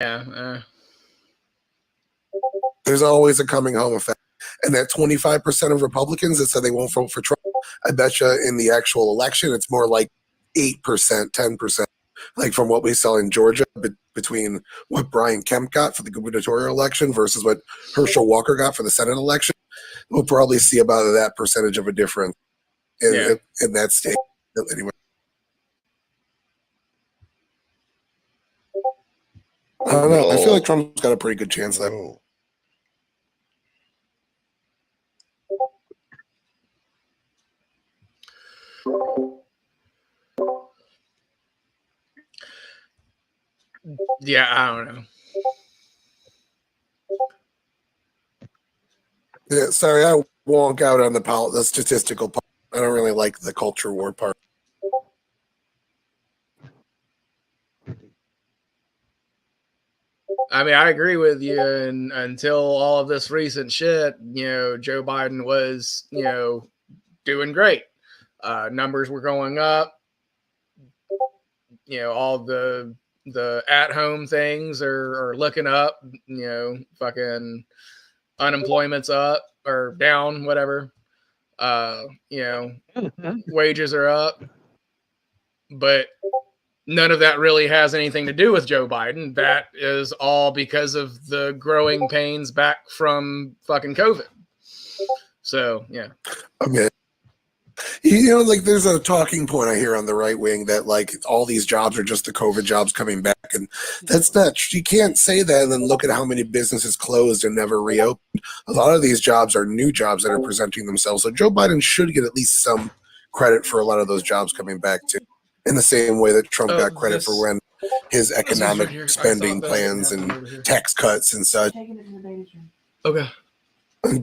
Yeah. There's always a coming home effect. And that 25% of Republicans that said they won't vote for Trump, I bet you in the actual election, it's more like 8%, 10%. Like from what we saw in Georgia, between what Brian Kemp got for the gubernatorial election versus what Herschel Walker got for the Senate election, we'll probably see about that percentage of a difference in that state. Anyway, I don't know. I feel like Trump's got a pretty good chance though. Yeah, I don't know. Yeah, sorry, I wonk out on the statistical part. I don't really like the culture war part. I mean, I agree with you. And until all of this recent shit, Joe Biden was, doing great. Numbers were going up. All the at-home things are looking up. Fucking unemployment's up or down, whatever. Wages are up, but none of that really has anything to do with Joe Biden. That is all because of the growing pains back from fucking COVID. So, yeah. Okay. Like there's a talking point I hear on the right wing that like all these jobs are just the COVID jobs coming back. And that's not, you can't say that and then look at how many businesses closed and never reopened. A lot of these jobs are new jobs that are presenting themselves. So Joe Biden should get at least some credit for a lot of those jobs coming back too. In the same way that Trump got credit for when his economic spending plans and tax cuts and such. Okay.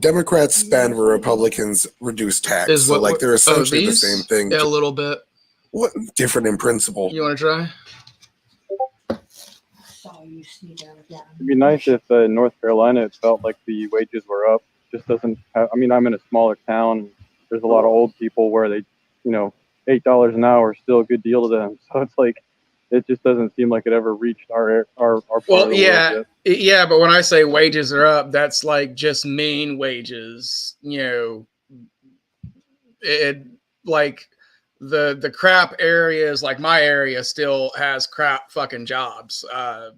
Democrats spend where Republicans reduce tax. So like they're essentially the same thing. Yeah, a little bit. What different in principle? You want to try? It'd be nice if in North Carolina it felt like the wages were up. Just doesn't have, I mean, I'm in a smaller town. There's a lot of old people where they, $8 an hour is still a good deal to them. So it's like, it just doesn't seem like it ever reached our part of the world yet. Yeah, but when I say wages are up, that's like just mean wages. It like the crap areas, like my area still has crap fucking jobs. I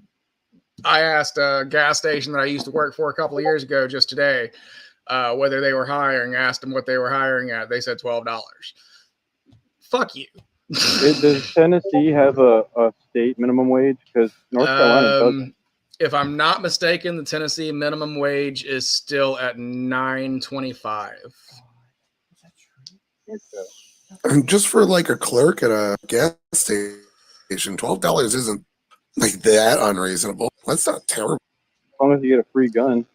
asked a gas station that I used to work for a couple of years ago just today whether they were hiring. Asked them what they were hiring at. They said $12. Fuck you. Does Tennessee have a state minimum wage? Because North Carolina doesn't. If I'm not mistaken, the Tennessee minimum wage is still at $9.25. And just for like a clerk at a gas station, $12 isn't like that unreasonable. That's not terrible. As long as you get a free gun.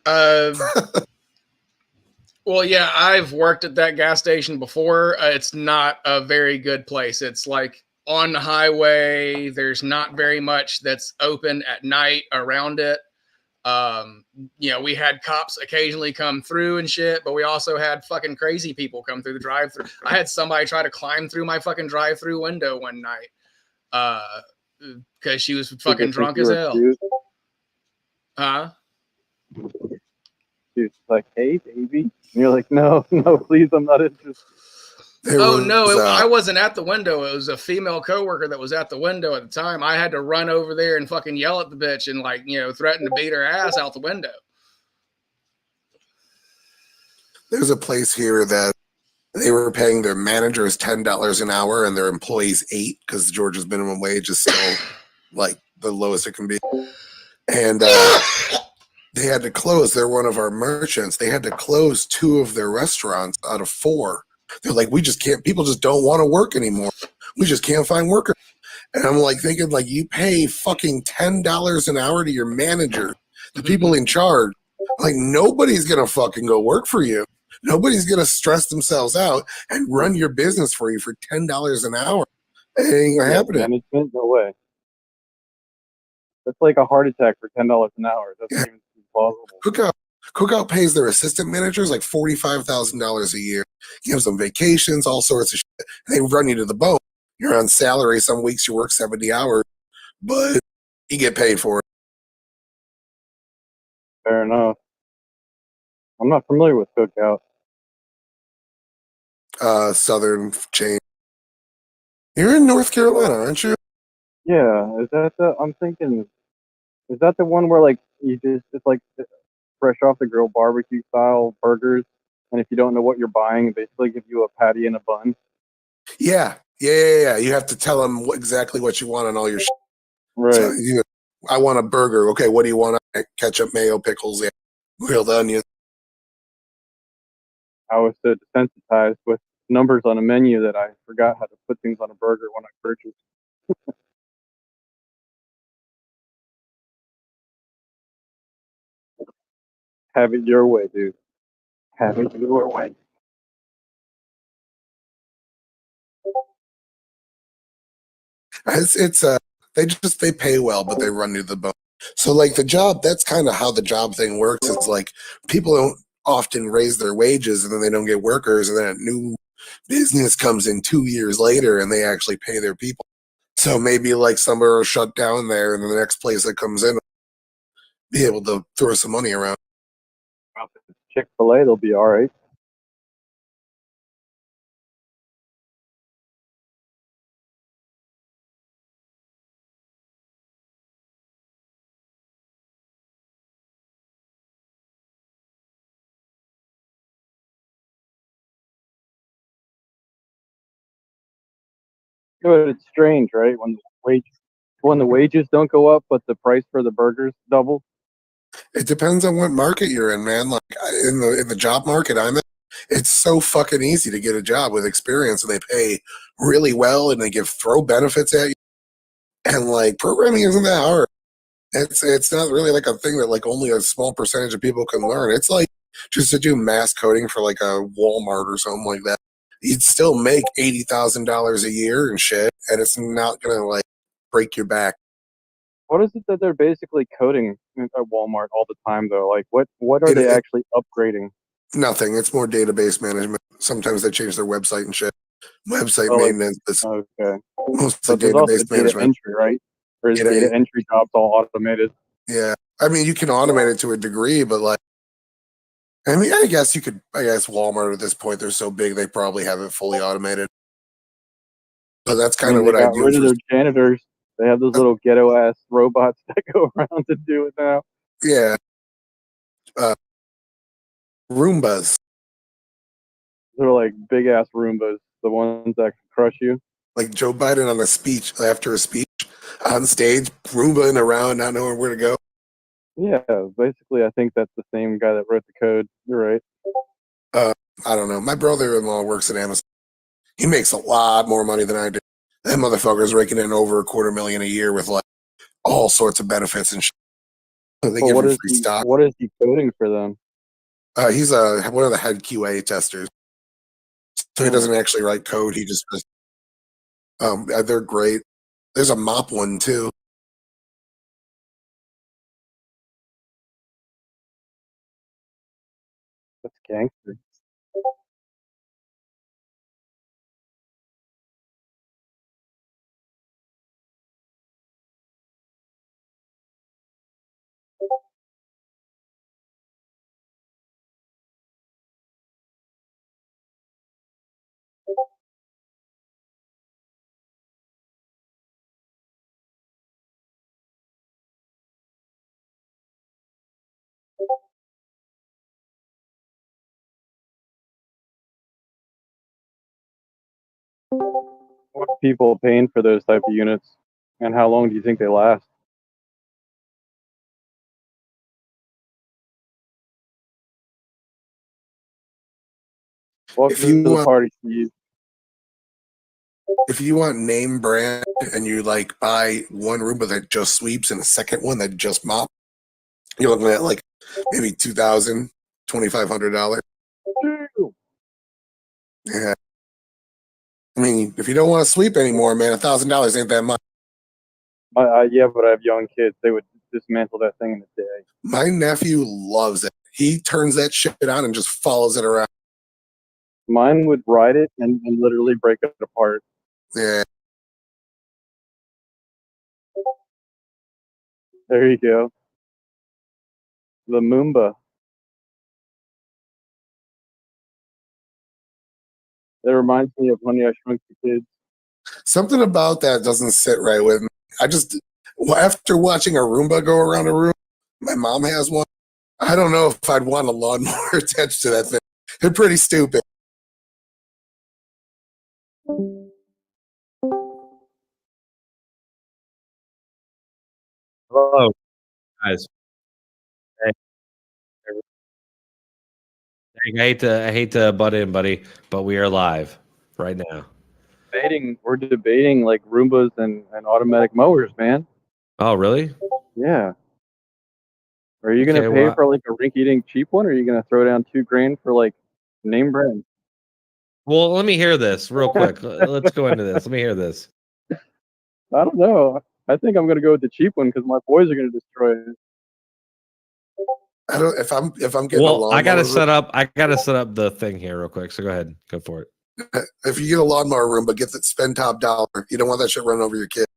Well, yeah, I've worked at that gas station before. It's not a very good place. It's like on the highway. There's not very much that's open at night around it. We had cops occasionally come through and shit, but we also had fucking crazy people come through the drive-thru. I had somebody try to climb through my fucking drive-thru window one night because she was fucking drunk as hell. Huh? She was like, "Hey, baby." And you're like, no, please, I'm not interested. I wasn't at the window. It was a female coworker that was at the window at the time. I had to run over there and fucking yell at the bitch and threaten to beat her ass out the window. There's a place here that they were paying their managers $10 an hour and their employees $8 because Georgia's minimum wage is still like the lowest it can be. And they had to close. They're one of our merchants. They had to close 2 of their restaurants out of 4. They're like, we just can't, people just don't want to work anymore. We just can't find workers. And I'm like thinking, like, you pay fucking $10 an hour to your manager, the people in charge. Like, nobody's going to fucking go work for you. Nobody's going to stress themselves out and run your business for you for $10 an hour. It ain't going to happen. Management? No way. That's like a heart attack for $10 an hour. That's not even plausible. Cookout pays their assistant managers like $45,000 a year. Gives them vacations, all sorts of shit. They run you to the bone. You're on salary. Some weeks you work 70 hours, but you get paid for it. Fair enough. I'm not familiar with Cookout. Southern chain. You're in North Carolina, aren't you? Yeah, is that the? I'm thinking, is that the one where like you just it's like fresh off the grill barbecue style burgers, and if you don't know what you're buying, they basically give you a patty and a bun. Yeah. You have to tell them exactly what you want on all your. So Right. I want a burger. Okay, what do you want? Ketchup, mayo, pickles, yeah, grilled onions. I was so desensitized with numbers on a menu that I forgot how to put things on a burger when I purchased. Have it your way, dude. Have it your way. It's they pay well, but they run you the bone. So like the job, that's kind of how the job thing works. It's like people don't often raise their wages, and then they don't get workers, and then a new business comes in 2 years later, and they actually pay their people. So maybe like somewhere will shut down there, and then the next place that comes in will be able to throw some money around. Chick-fil-A, they'll be all right. But it's strange, right? When the wages don't go up, but the price for the burgers doubles. It depends on what market you're in, man. Like in the job market I'm in, it's so fucking easy to get a job with experience, and they pay really well, and they give throw benefits at you. And like programming isn't that hard. It's not really like a thing that like only a small percentage of people can learn. It's like just to do mass coding for like a Walmart or something like that. You'd still make $80,000 a year and shit, and it's not gonna like break your back. What is it that they're basically coding at Walmart all the time, though? Like, what are It, they it actually upgrading? Nothing. It's more database management. Sometimes they change their website and shit. Website Oh, like, maintenance. It's okay. mostly But there's also database data management. entry, right? Or is Data, data entry jobs all automated? yeah. I mean, you can automate it to a degree, but like, I mean, I guess you could. I guess Walmart at this point, they're so big, they probably have it fully automated. But that's I kind mean, of they what I got do rid of for. their janitors. They have those little ghetto ass robots that go around to do it now. Yeah, uh, Roombas, They're like big ass Roombas, the ones that can crush you. like Joe Biden on a speech after a speech on stage, Roombaing around, not knowing where to go. Yeah, basically, I think that's the same guy that wrote the code. You're right. Uh, I don't know. My brother-in-law works at Amazon. He makes a lot more money than I do. That motherfucker's raking in over a quarter million a year with like all sorts of benefits and shit. They But give him free stock. what is he coding for them? He's one of the head QA testers, so he Hmm, doesn't actually write code. He just does. They're great. There's a mop one too. that's gangster. What are people paying for those type of units, and how long do you think they last? If Welcome you to the want, party, Steve. if you want name brand and you like buy one Roomba that just sweeps and a second one that just mops, you're looking at like maybe 2,000, $2,500. Yeah. I mean, if you don't want to sleep anymore, man, $1,000 ain't that much. Yeah, but I have young kids. They would dismantle that thing in a day. My nephew loves it. He turns that shit on and just follows it around. Mine would ride it and literally break it apart. Yeah. There you go. The Moomba. That reminds me of Honey, I Shrunk the Kids. Something about that doesn't sit right with me. After watching a Roomba go around a room, my mom has one. I don't know if I'd want a lawnmower attached to that thing. They're pretty stupid. Hello, guys. Hey, I hate to butt in, buddy, but we are live right now. We're debating like Roombas and automatic mowers, man. Oh, really? Yeah. Are you gonna pay for like a rink-eating cheap one, or are you gonna throw down $2,000 for like name brand? Well, let me hear this real quick. Let's go into this. Let me hear this. I don't know. I think I'm gonna go with the cheap one because my boys are gonna destroy it. I don't. If I'm getting a lawnmower, I gotta set up the thing here real quick. So go ahead, go for it. If you get a lawnmower room, but spend top dollar. You don't want that shit running over your kid.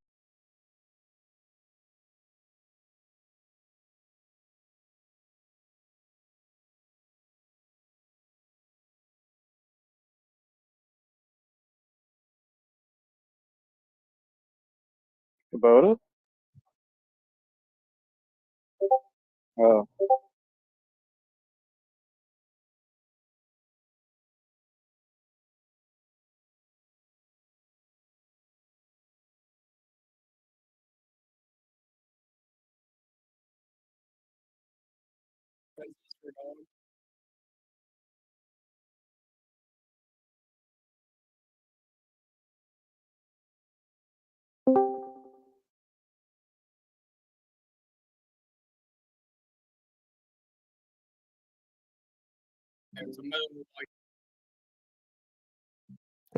Kubota? Oh.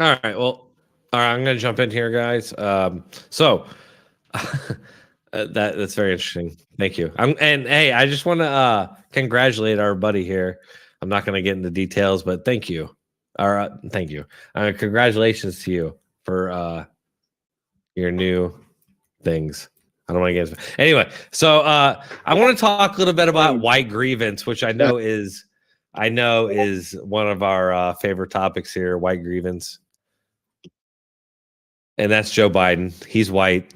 All right. Well, all right. I'm gonna jump in here, guys. That's very interesting. Thank you. And hey, I just want to congratulate our buddy here. I'm not going to get into details, but thank you. Thank you. Congratulations to you for your new things. I don't want to get into anyway. So I want to talk a little bit about white grievance, which I know is one of our favorite topics here. White grievance, and that's Joe Biden. He's white.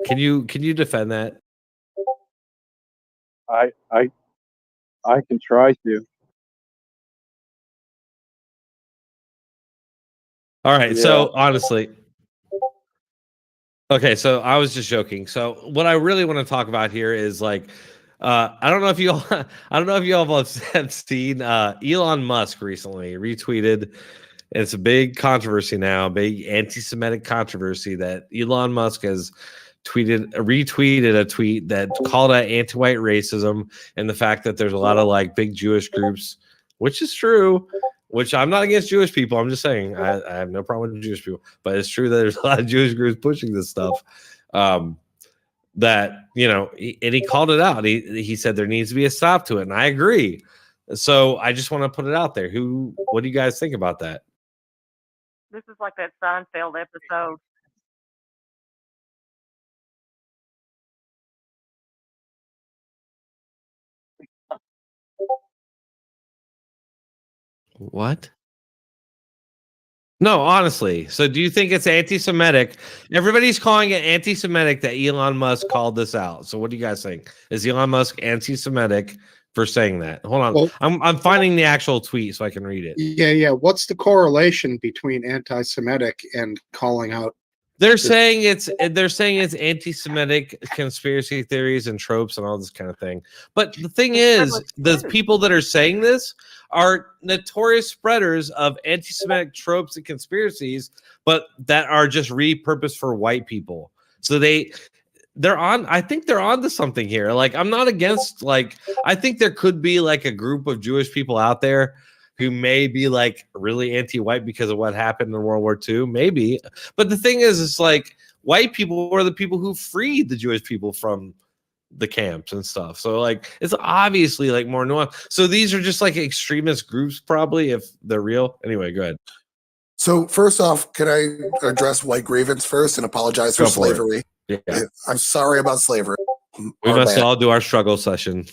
Can you defend that? I can try to. All right. Yeah. So honestly, okay. So I was just joking. So what I really want to talk about here is like, I don't know if you all, have seen Elon Musk recently retweeted. It's a big controversy now, big anti-Semitic controversy that Elon Musk has retweeted a tweet that called out anti-white racism and the fact that there's a lot of like big Jewish groups, which is true. Which I'm not against Jewish people. I'm just saying I have no problem with Jewish people, but it's true that there's a lot of Jewish groups pushing this stuff. That and he called it out. He said there needs to be a stop to it, and I agree. So I just want to put it out there. What do you guys think about that? This is like that Seinfeld episode. What? No, honestly. So do you think it's anti-Semitic? Everybody's calling it anti-Semitic that Elon Musk called this out. So what do you guys think? Is Elon Musk anti-Semitic for saying that? Hold on. Well, I'm finding the actual tweet so I can read it. Yeah. What's the correlation between anti-Semitic and calling out? They're saying it's anti-Semitic conspiracy theories and tropes and all this kind of thing. But the thing is, the people that are saying this are notorious spreaders of anti-Semitic tropes and conspiracies, but that are just repurposed for white people. So they're on. I think they're on to something here. Like, I'm not against, like, I think there could be like a group of Jewish people out there who may be like really anti-white because of what happened in World War II, maybe. But the thing is, it's like white people were the people who freed the Jewish people from the camps and stuff. So like, it's obviously like more nuanced. So these are just like extremist groups, probably, if they're real. Anyway, go ahead. So first off, can I address white grievance first and apologize for slavery? Yeah. I'm sorry about slavery. We must all do our struggle session.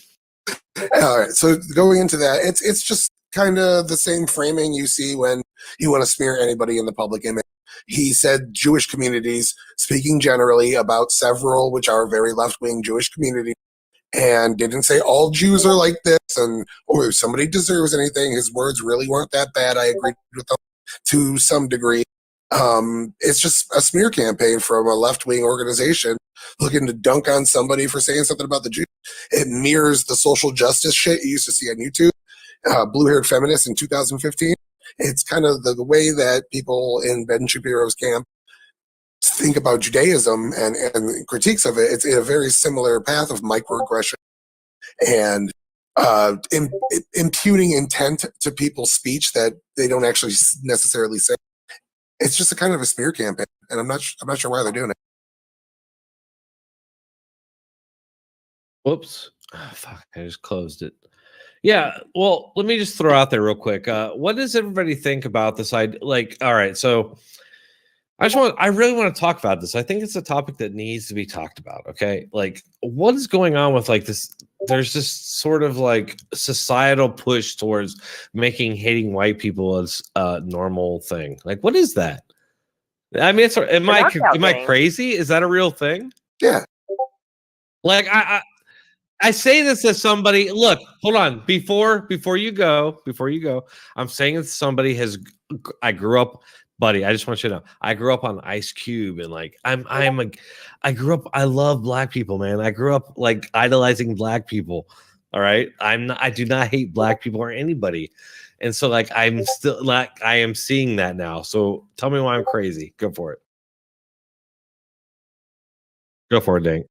All right. So going into that, it's just kind of the same framing you see when you want to smear anybody in the public image. He said Jewish communities, speaking generally about several, which are very left wing Jewish communities, and didn't say all Jews are like this, and or if somebody deserves anything. His words really weren't that bad. I agreed with them to some degree. It's just a smear campaign from a left wing organization looking to dunk on somebody for saying something about the Jews. It mirrors the social justice shit you used to see on YouTube, blue haired feminists in 2015. It's kind of the way that people in Ben Shapiro's camp think about Judaism and critiques of it. It's in a very similar path of microaggression and imputing intent to people's speech that they don't actually necessarily say. It's just a kind of a smear campaign, and I'm not sure why they're doing it. Whoops. Oh, fuck, I just closed it. Yeah, well, let me just throw out there real quick. What does everybody think about this idea? Like, all right, so I really want to talk about this. I think it's a topic that needs to be talked about. Okay, like, what is going on with like this? There's this sort of like societal push towards making hating white people as a normal thing. Like, what is that? I mean, am I crazy? Is that a real thing? Yeah. Like, I say this as somebody. Look, hold on. Before you go, I'm saying that somebody I grew up, buddy. I just want you to know, I grew up on Ice Cube, and like I grew up. I love black people, man. I grew up like idolizing black people. All right, I do not hate black people or anybody, and so like I'm still like I am seeing that now. So tell me why I'm crazy. Go for it. Go for it, Dink.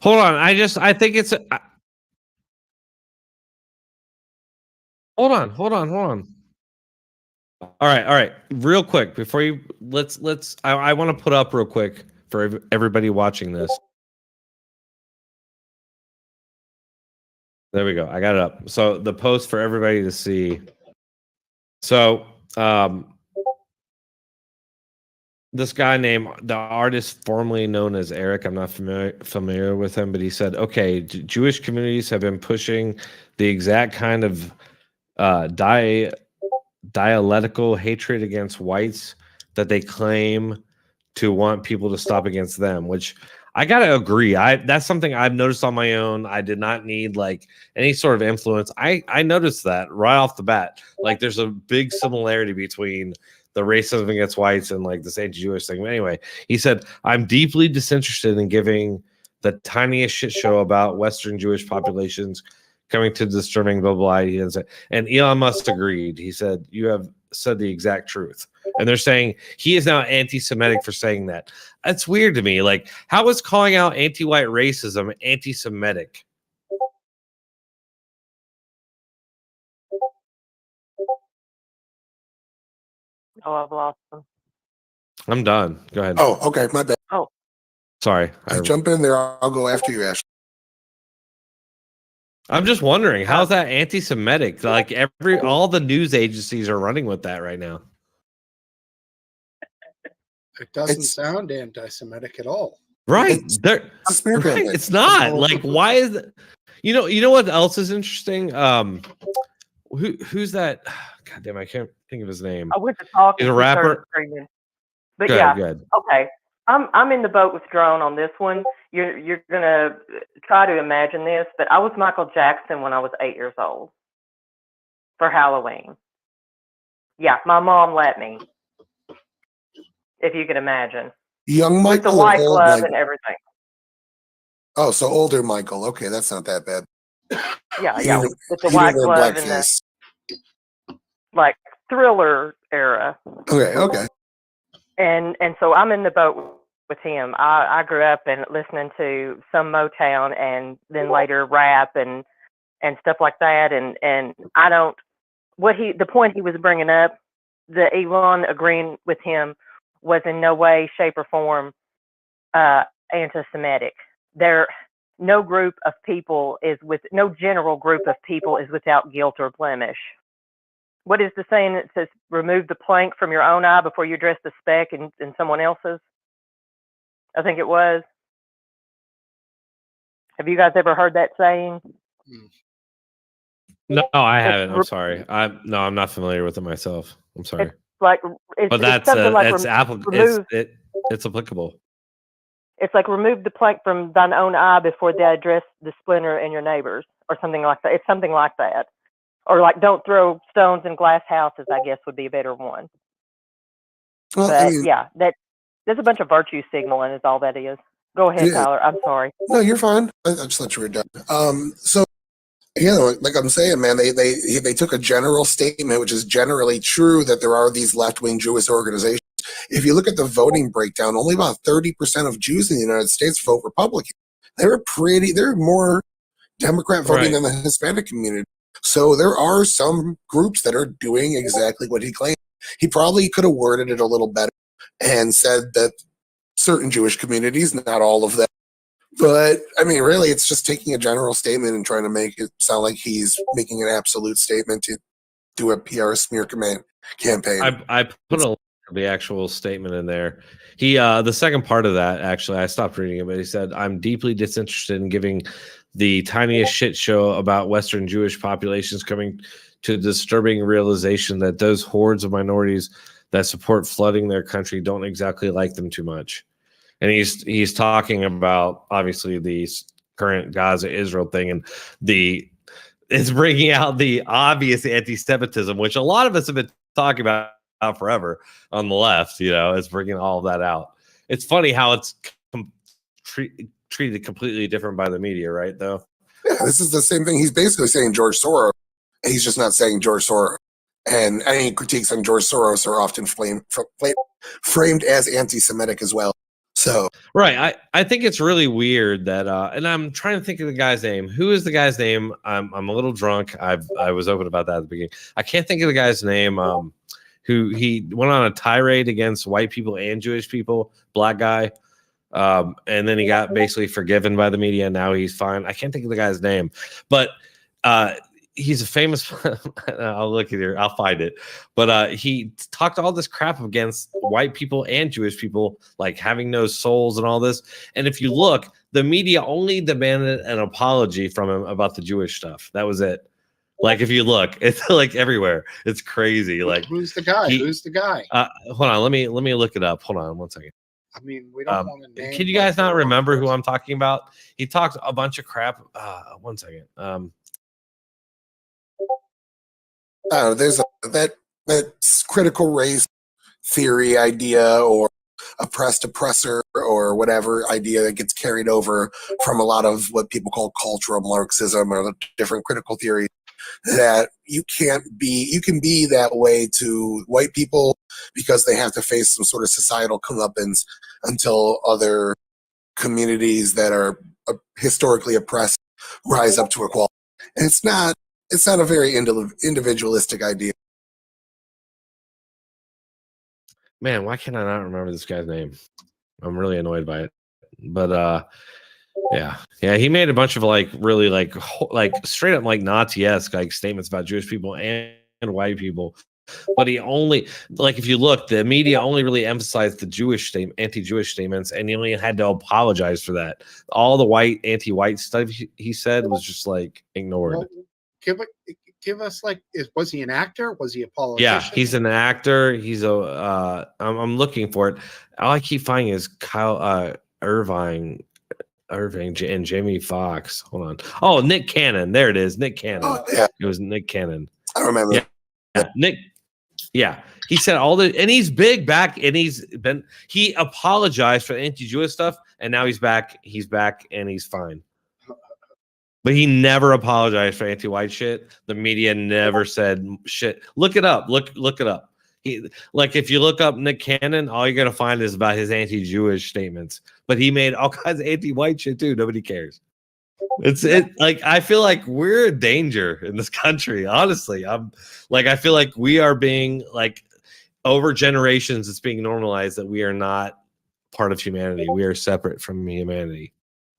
Hold on. I think it's. Hold on. All right. Real quick before you let's. I want to put up real quick for everybody watching this. There we go. I got it up. So the post for everybody to see. So this guy named the artist formerly known as Eric. I'm not familiar with him, but he said, "Okay, Jewish communities have been pushing the exact kind of dialectical hatred against whites that they claim to want people to stop against them," which I gotta agree. That's something I've noticed on my own. I did not need like any sort of influence. I noticed that right off the bat. Like there's a big similarity between the racism against whites and like this anti-Jewish thing. But anyway, he said, "I'm deeply disinterested in giving the tiniest shit show about Western Jewish populations coming to disturbing blah blah." And Elon Musk agreed. He said, "You have said the exact truth." And they're saying he is now anti-Semitic for saying that. That's weird to me. Like, how is calling out anti-white racism anti-Semitic? Oh, I've lost them. I'm done. Go ahead. Oh, okay. My bad. Oh, sorry. I jump in there. I'll go after you, Ash. I'm just wondering, how's that anti-Semitic? Like all the news agencies are running with that right now. It doesn't sound anti-Semitic at all. Right. It's not. Like, why is it? You know what else is interesting? Who's that? God damn, I can't think of his name. I went to talk. He's a rapper. But go yeah, ahead. Okay. I'm in the boat with Drone on this one. You're gonna try to imagine this, but I was Michael Jackson when I was 8 years old for Halloween. Yeah, my mom let me. If you could imagine. Young Michael, with the white glove and everything. Oh, so older Michael. Okay, that's not that bad. Yeah, He yeah, didn't, with the he didn't white wear glove and the blackface. like Thriller era. Okay. And so I'm in the boat with him. I grew up and listening to some Motown and then later rap and stuff like that. And I don't the point he was bringing up, the Elon agreeing with him was in no way, shape, or form anti-Semitic. No general group of people is without guilt or blemish. What is the saying that says, remove the plank from your own eye before you address the speck in someone else's? I think it was. Have you guys ever heard that saying? No, I haven't. I'm sorry. I'm not familiar with it myself. I'm sorry. Like But it's something like it's applicable. It's like remove the plank from thine own eye before they address the splinter in your neighbor's, or something like that. It's something like that. Or like don't throw stones in glass houses, I guess would be a better one. Well, But I mean, yeah, there's a bunch of virtue signaling is all that is. Go ahead, Yeah. Tyler. I'm sorry. no, you're fine. I just thought you were done. So like I'm saying, man, they took a general statement, which is generally true, that there are these left-wing Jewish organizations. If you look at the voting breakdown, only about 30% of Jews in the United States vote Republican. They're more Democrat voting than the Hispanic community. So there are some groups that are doing exactly what he claimed. He probably could have worded it a little better and said that certain Jewish communities, not all of them. But I mean, really, it's just taking a general statement and trying to make it sound like he's making an absolute statement to do a PR smear campaign. I put the actual statement in there. He the second part of that, actually, I stopped reading it, but he said, I'm deeply disinterested in giving the tiniest shit show about Western Jewish populations coming to the disturbing realization that those hordes of minorities that support flooding their country don't exactly like them too much. And he's talking about obviously the current Gaza Israel thing, and it's bringing out the obvious anti-Semitism, which a lot of us have been talking about forever on the left. It's bringing all of that out. It's funny how it's treated completely different by the media, right? Though. Yeah, this is the same thing. He's basically saying George Soros. He's just not saying George Soros. And any critiques on George Soros are often framed as anti-Semitic as well. So right, I think it's really weird that, and I'm trying to think of the guy's name. Who is the guy's name? I'm a little drunk. I was open about that at the beginning. I can't think of the guy's name. Who he went on a tirade against white people and Jewish people, black guy, and then he got basically forgiven by the media. And now he's fine. I can't think of the guy's name, but he's a famous. I'll look at here. I'll find it. But he talked all this crap against white people and Jewish people, like having no souls and all this. And if you look, the media only demanded an apology from him about the Jewish stuff. That was it. Like if you look, it's like everywhere. It's crazy. Like who's the guy? Who's the guy? Hold on. Let me look it up. Hold on 1 second. I mean, we don't want to name. Can you guys not remember who I'm talking about? He talked a bunch of crap. 1 second. there's that critical race theory idea, or oppressed oppressor, or whatever idea that gets carried over from a lot of what people call cultural Marxism or the different critical theories, that you can be that way to white people because they have to face some sort of societal comeuppance until other communities that are historically oppressed rise up to equality. And it's not a very individualistic idea. Man, why can I not remember this guy's name? I'm really annoyed by it. But yeah, he made a bunch of really straight up like Nazi-esque like statements about Jewish people and white people. But he only, if you look, the media only really emphasized the anti-Jewish statements, and he only had to apologize for that. All the anti-white stuff he said was just ignored. Well, give us was he an actor? Was he a politician? Yeah, he's an actor. He's I'm looking for it. All I keep finding is Kyle Irving and Jamie Foxx. Hold on. Oh, Nick Cannon. There it is. Nick Cannon. Oh, yeah. It was Nick Cannon. I remember. Yeah. Nick. Yeah. He said and he's big back, and he apologized for the anti-Jewish stuff, and now he's back. He's back and he's fine. But he never apologized for anti-white shit. The media never said shit. Look it up. Look it up. Like if you look up Nick Cannon, all you're gonna find is about his anti-Jewish statements. But he made all kinds of anti-white shit too. Nobody cares. Like I feel like we're in danger in this country. Honestly, I feel like we are being like over generations. It's being normalized that we are not part of humanity. We are separate from humanity.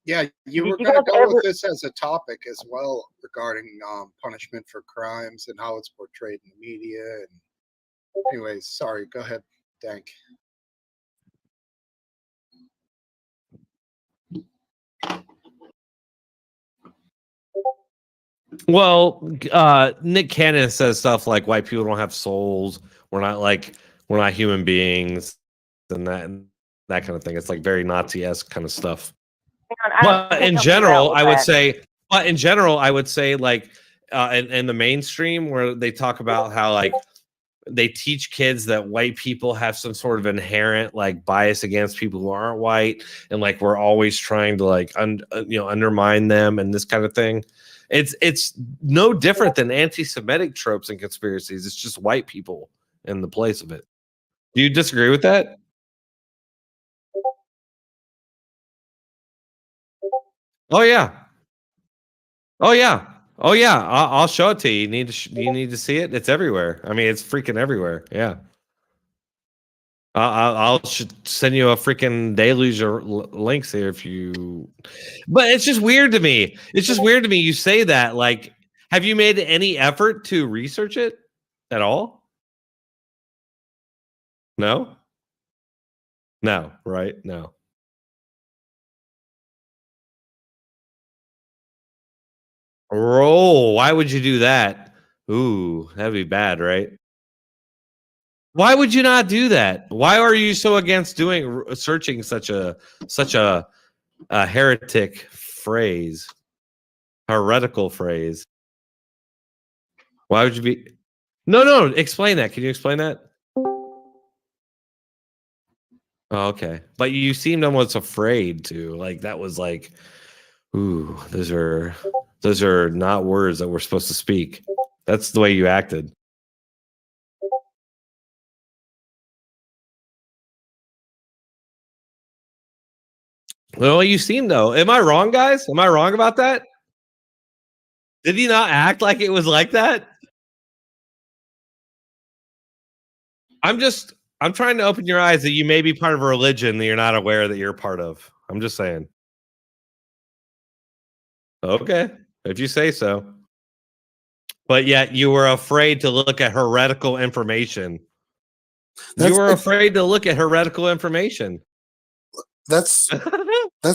Yeah, you Did were you going to guys go ever- with this as a topic as well regarding punishment for crimes and how it's portrayed in the media. And anyways, sorry, go ahead, Dank. Well, Nick Cannon says stuff like white people don't have souls. We're not human beings, and that kind of thing. It's like very Nazi-esque kind of stuff. But in general, I would say like in the mainstream where they talk about how like they teach kids that white people have some sort of inherent like bias against people who aren't white, and like we're always trying to like undermine them and this kind of thing. It's no different than anti-Semitic tropes and conspiracies. It's just white people in the place of it. Do you disagree with that? Oh yeah. Oh yeah. Oh yeah. I'll show it to you. You need to see it. It's everywhere. I mean, it's freaking everywhere. Yeah. I'll send you a freaking deluge of links here if you. But it's just weird to me. It's just weird to me. You say that. Like, have you made any effort to research it at all? No. No. Right. No. Oh, why would you do that? Ooh, that'd be bad, right? Why would you not do that? Why are you so against searching such a heretic phrase, heretical phrase? Why would you be? No. Explain that. Can you explain that? Oh, okay, but you seemed almost afraid to. Like that was like, ooh, those are not words that we're supposed to speak. That's the way you acted. Well, you seem though. Am I wrong, guys? Am I wrong about that? Did he not act like it was like that? I'm trying to open your eyes that you may be part of a religion that you're not aware that you're part of. I'm just saying. Okay, if you say so. But yet you were afraid to look at heretical information. You were afraid to look at heretical information. That's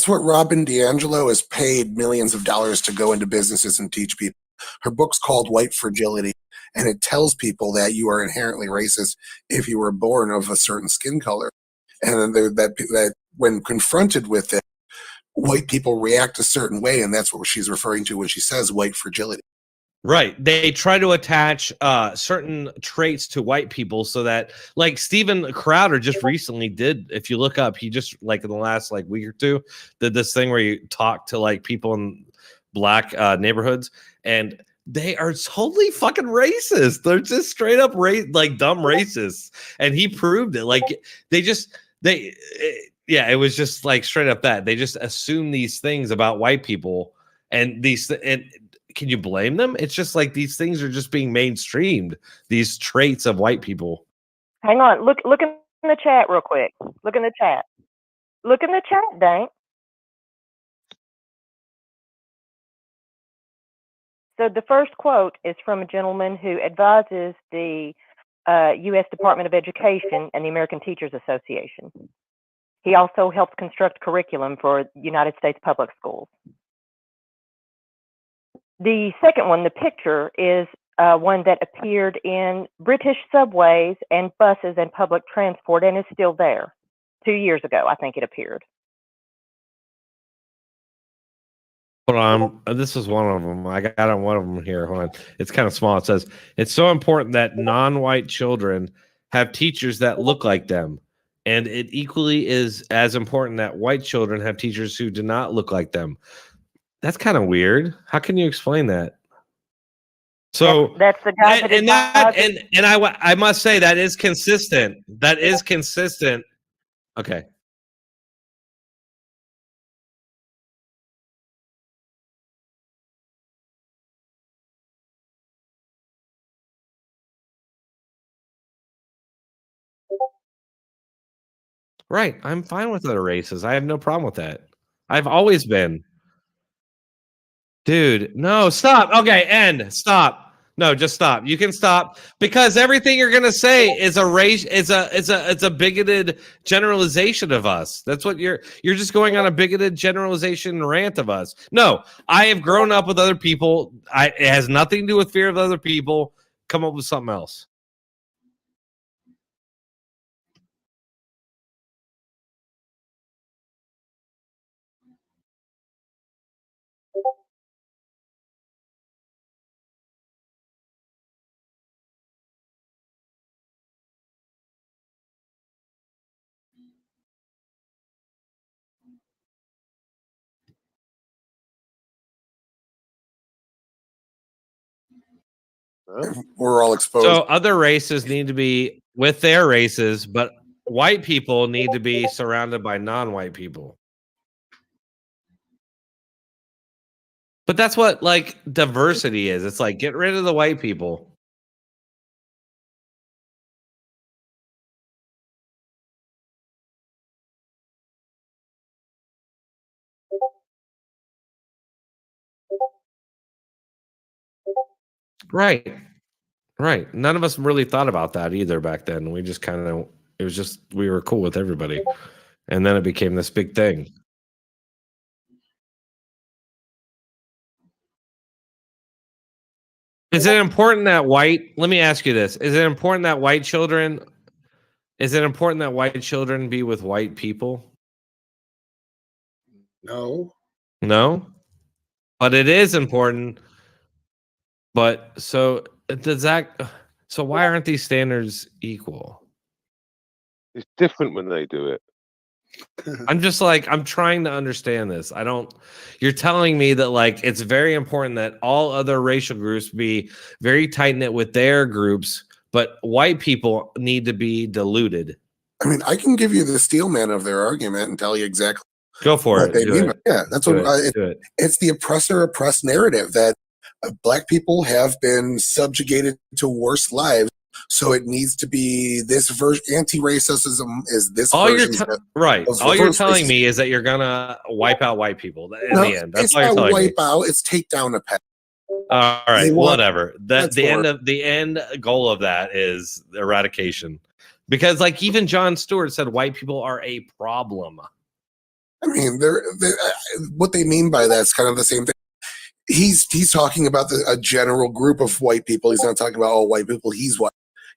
what Robin DiAngelo has paid millions of dollars to go into businesses and teach people. Her book's called White Fragility, and it tells people that you are inherently racist if you were born of a certain skin color, and then that when confronted with it, white people react a certain way, and that's what she's referring to when she says white fragility. Right. They try to attach certain traits to white people so that like Steven Crowder just recently did, if you look up, he just like in the last like week or two did this thing where you talk to like people in black neighborhoods and they are totally fucking racist. They're just straight up like dumb racists. And he proved it. Like yeah, it was just like straight up that they just assume these things about white people and can you blame them? It's just like these things are just being mainstreamed, these traits of white people. Hang on. Look in the chat real quick. Look in the chat. Look in the chat, Dank. So the first quote is from a gentleman who advises the U.S. Department of Education and the American Teachers Association. He also helps construct curriculum for United States public schools. The second one, the picture, is one that appeared in British subways and buses and public transport and is still there. 2 years ago, I think it appeared. Hold on. This is one of them. I got on one of them here. Hold on. It's kind of small. It says, it's so important that non-white children have teachers that look like them. And it equally is as important that white children have teachers who do not look like them. That's kind of weird. How can you explain that? So that's the guy that and that advises- and I must say that is consistent. That is consistent. Okay. Right. I'm fine with other races. I have no problem with that. I've always been. Dude, no, stop. Okay, end. Stop. No, just stop. You can stop because everything you're gonna say is a race. It's a bigoted generalization of us. That's what you're just going on a bigoted generalization rant of us. No, I have grown up with other people. It has nothing to do with fear of other people. Come up with something else. We're all exposed. So other races need to be with their races, but white people need to be surrounded by non-white people. But that's what like diversity is. It's like get rid of the white people. Right. Right. None of us really thought about that either back then. We just kind of it was just we were cool with everybody. And then it became this big thing. Is it important that white let me ask you this. Is it important that white children be with white people? No. No? But it is important. But so does that so why aren't these standards equal? It's different when they do it. I'm just like I'm trying to understand this. You're telling me that like it's very important that all other racial groups be very tight knit with their groups, but white people need to be diluted. I mean, I can give you the steelman of their argument and tell you exactly Go for what it. they Do mean. it. Yeah, that's Do what it. Do it. it's the oppressor oppressed narrative that black people have been subjugated to worse lives. So it needs to be this version. Anti-racism is this All you're version. right. of All you're reverse telling racism. me is that you're gonna wipe out white people in No, the end. That's it's all you're not telling me. wipe out. It's take down a pet. All right, They want- whatever. that's The end goal of that is eradication. Because like even Jon Stewart said white people are a problem. I mean, they're what they mean by that's kind of the same thing. He's talking about a general group of white people. He's not talking about all white people. He's white.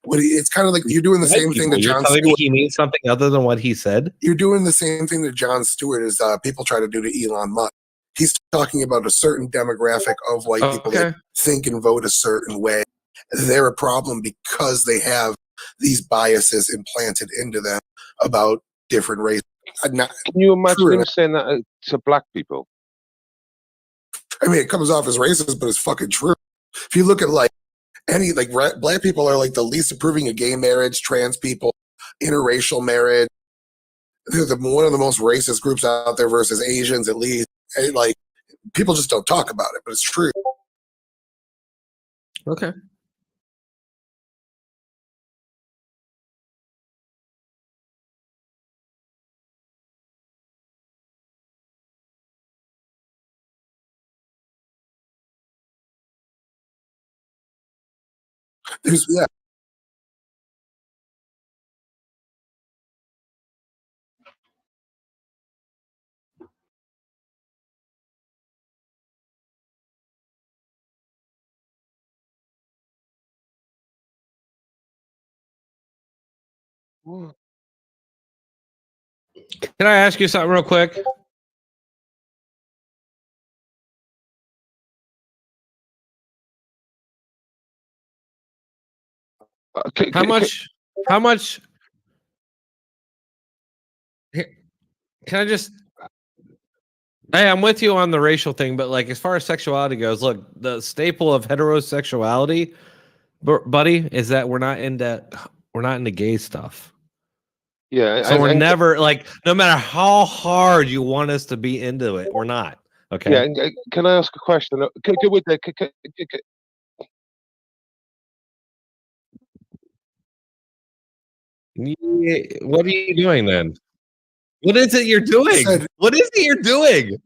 It's kind of like you're doing the White same people. thing to You're Jon telling me Stewart. he means something other than what he said? You're doing the same thing to Jon Stewart as people try to do to Elon Musk. He's talking about a certain demographic of white people that think and vote a certain way. They're a problem because they have these biases implanted into them about different races. Can you imagine him saying that to black people? I mean, it comes off as racist, but it's fucking true. If you look at like black people are like the least approving of gay marriage, trans people, interracial marriage. They're one of the most racist groups out there versus Asians, at least. Like people just don't talk about it, but it's true. Okay. Yeah. Can I ask you something real quick? How much? Can I just Hey, I'm with you on the racial thing, but like as far as sexuality goes, look, the staple of heterosexuality, buddy, is that we're not into gay stuff. Yeah, So we're and never like, no matter how hard you want us to be into it, we're not. Okay. yeah, and can I ask a question? With the, What are you doing then? What is it you're doing? Said- What is it you're doing?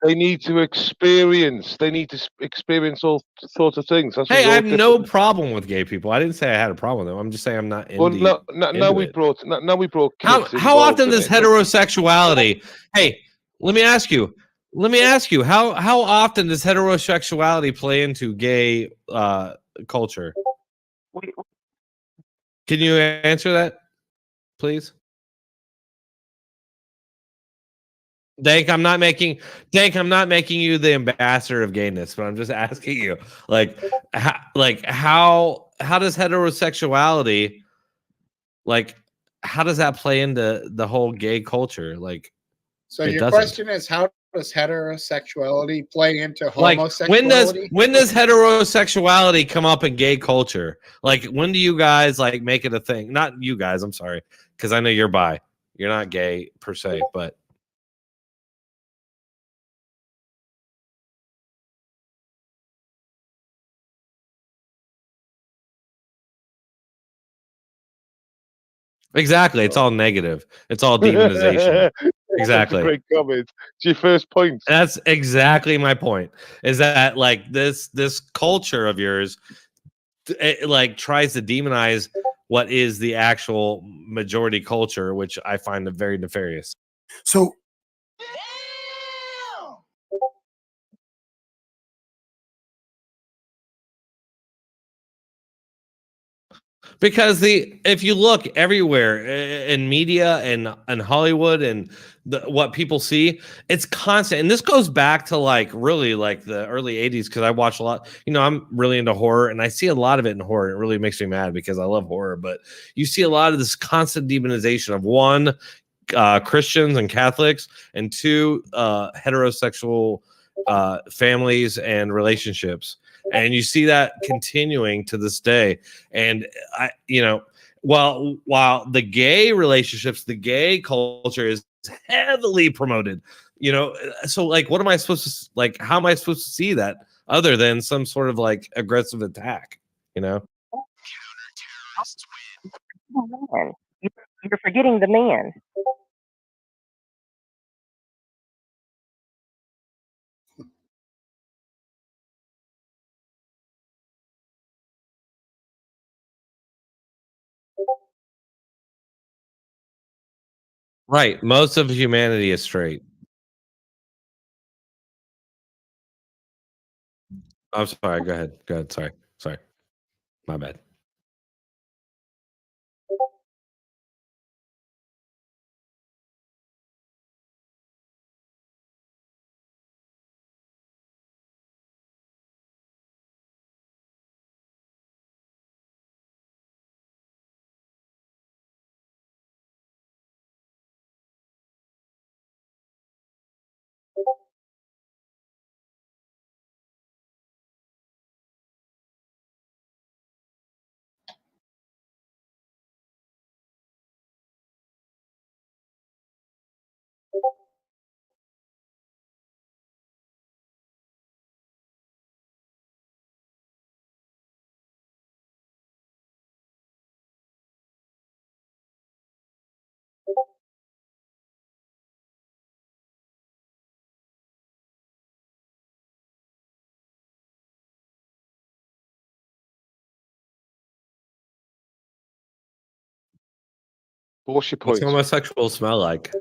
they need to experience. They need to experience all sorts of things. That's what Hey, I you're have no different. problem with gay people. I didn't say I had a problem with them. I'm just saying I'm not Well, into now we it. brought How kids how involved often in does it. heterosexuality? Hey, let me ask you. How often does heterosexuality play into gay culture? We, Can you answer that, please? Dank, I'm not making you the ambassador of gayness, but I'm just asking you, how does heterosexuality, like, how does that play into the whole gay culture? Like, So it your doesn't. question is, how does heterosexuality play into Like, homosexuality? when does heterosexuality come up in gay culture? Like, when do you guys like make it a thing? Not you guys, I'm sorry, because I know you're bi. You're not gay per se, but exactly, it's all negative. It's all demonization. That's a Exactly. great comment. It's your first point. That's exactly my point. Is that like this culture of yours, it like tries to demonize what is the actual majority culture, which I find very nefarious. So Because if you look everywhere in media and Hollywood and what people see, it's constant. And this goes back to like really like the early 80s, because I watch a lot. I'm really into horror, and I see a lot of it in horror. It really makes me mad because I love horror, but you see a lot of this constant demonization of one, Christians and Catholics, and two, heterosexual families and relationships. And you see that continuing to this day. And while the gay relationships, the gay culture is heavily promoted, so like, what am I supposed to like? How am I supposed to see that other than some sort of like aggressive attack? man, you're forgetting the man. Right. Most of humanity is straight. I'm sorry. Go ahead. Go ahead. Sorry. Sorry. My bad. What's your What's point? homosexual smell like?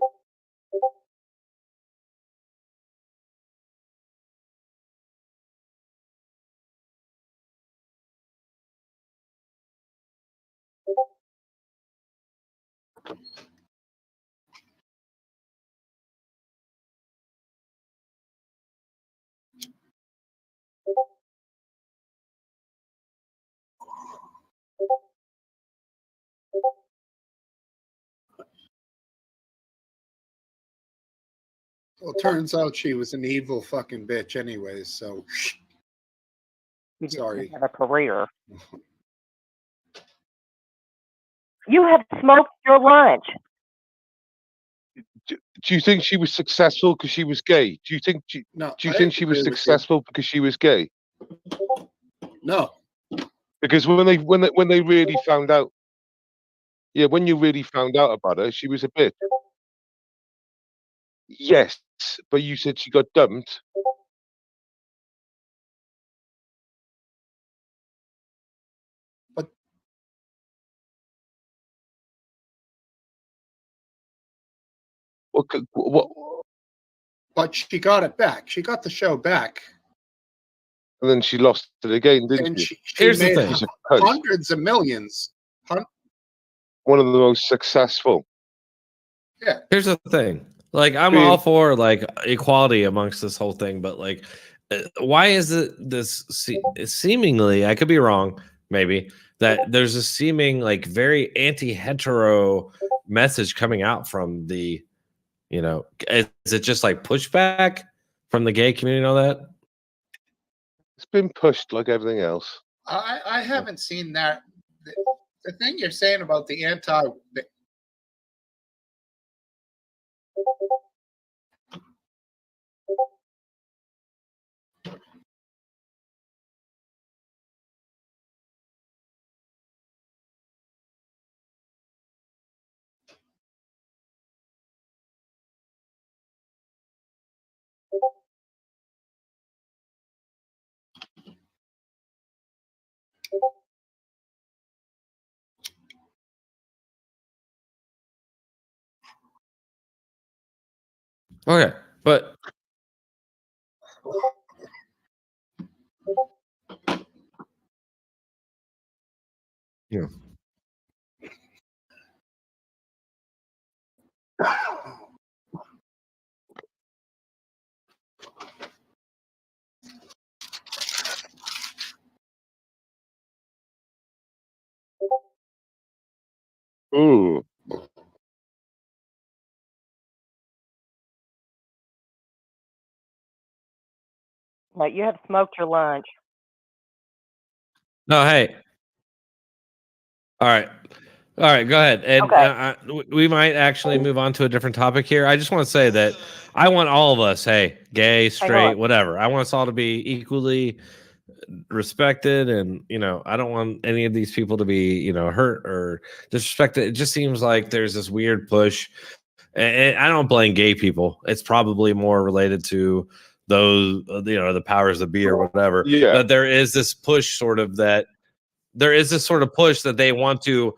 Well, turns out she was an evil fucking bitch, anyways. So, You just sorry. have a career. You have smoked your lunch. Do you think she was successful because she was gay? Do you think No, do you I think she was agree with you. successful because she was gay? No, Because when they really found out, yeah, when you really found out about her, she was a bitch. Yes, but you said she got dumped. What? but she got it back. She got the show back, And then she lost it again, didn't and she? she Here's the made thing. She's a cunt. hundreds of millions. One of the most successful. Yeah, Here's the thing. Like, I'm all for like equality amongst this whole thing, but like, why is it this seemingly? I could be wrong, maybe that there's a seeming like very anti-hetero message coming out from the, you know, is it just like pushback from the gay community and all that? It's been pushed like everything else. I haven't seen that. The thing you're saying about the anti. Okay, but yeah. Ooh. Like, you have smoked your lunch. No, hey. All right. All right, go ahead. And Okay. we might actually move on to a different topic here. I just want to say that I want all of us, hey, gay, straight, on. whatever. I want us all to be equally respected, and you know, I don't want any of these people to be, you know, hurt or disrespected. It just seems like there's this weird push, and I don't blame gay people. It's probably more related to those, you know, the powers that be or whatever. Yeah. But there is this push, sort of that there is this sort of push that they want to.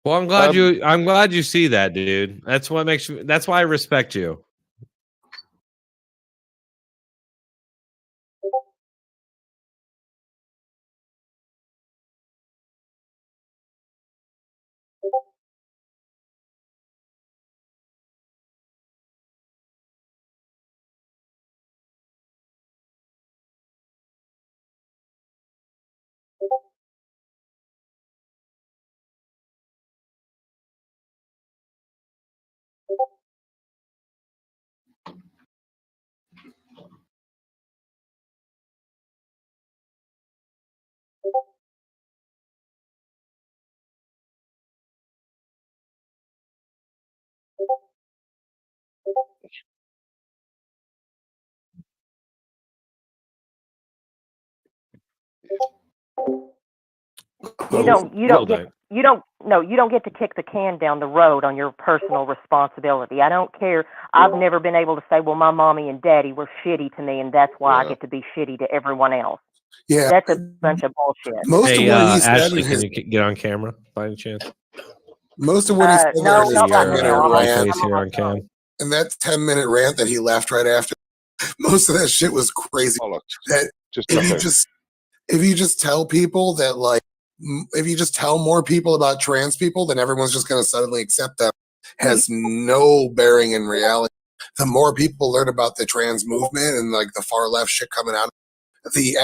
Well, I'm glad you see that, dude. That's what makes you. That's why I respect you. You don't get to kick the can down the road on your personal responsibility. I don't care. I've never been able to say, well, my mommy and daddy were shitty to me, and that's why I get to be shitty to everyone else. Yeah, That's a bunch of bullshit. most Hey, of what he said Ashley, in can his you get on camera by any chance? most of what he said No, in his not right 10-minute now. My rant, face here on cam. and that 10-minute rant that he left right after most of that shit was crazy. Bollocks. That Just if nothing. you just tell people that like if you just tell more people about trans people, then everyone's just going to suddenly accept them. Has no bearing in reality. The more people learn about the trans movement and like the far left shit coming out, the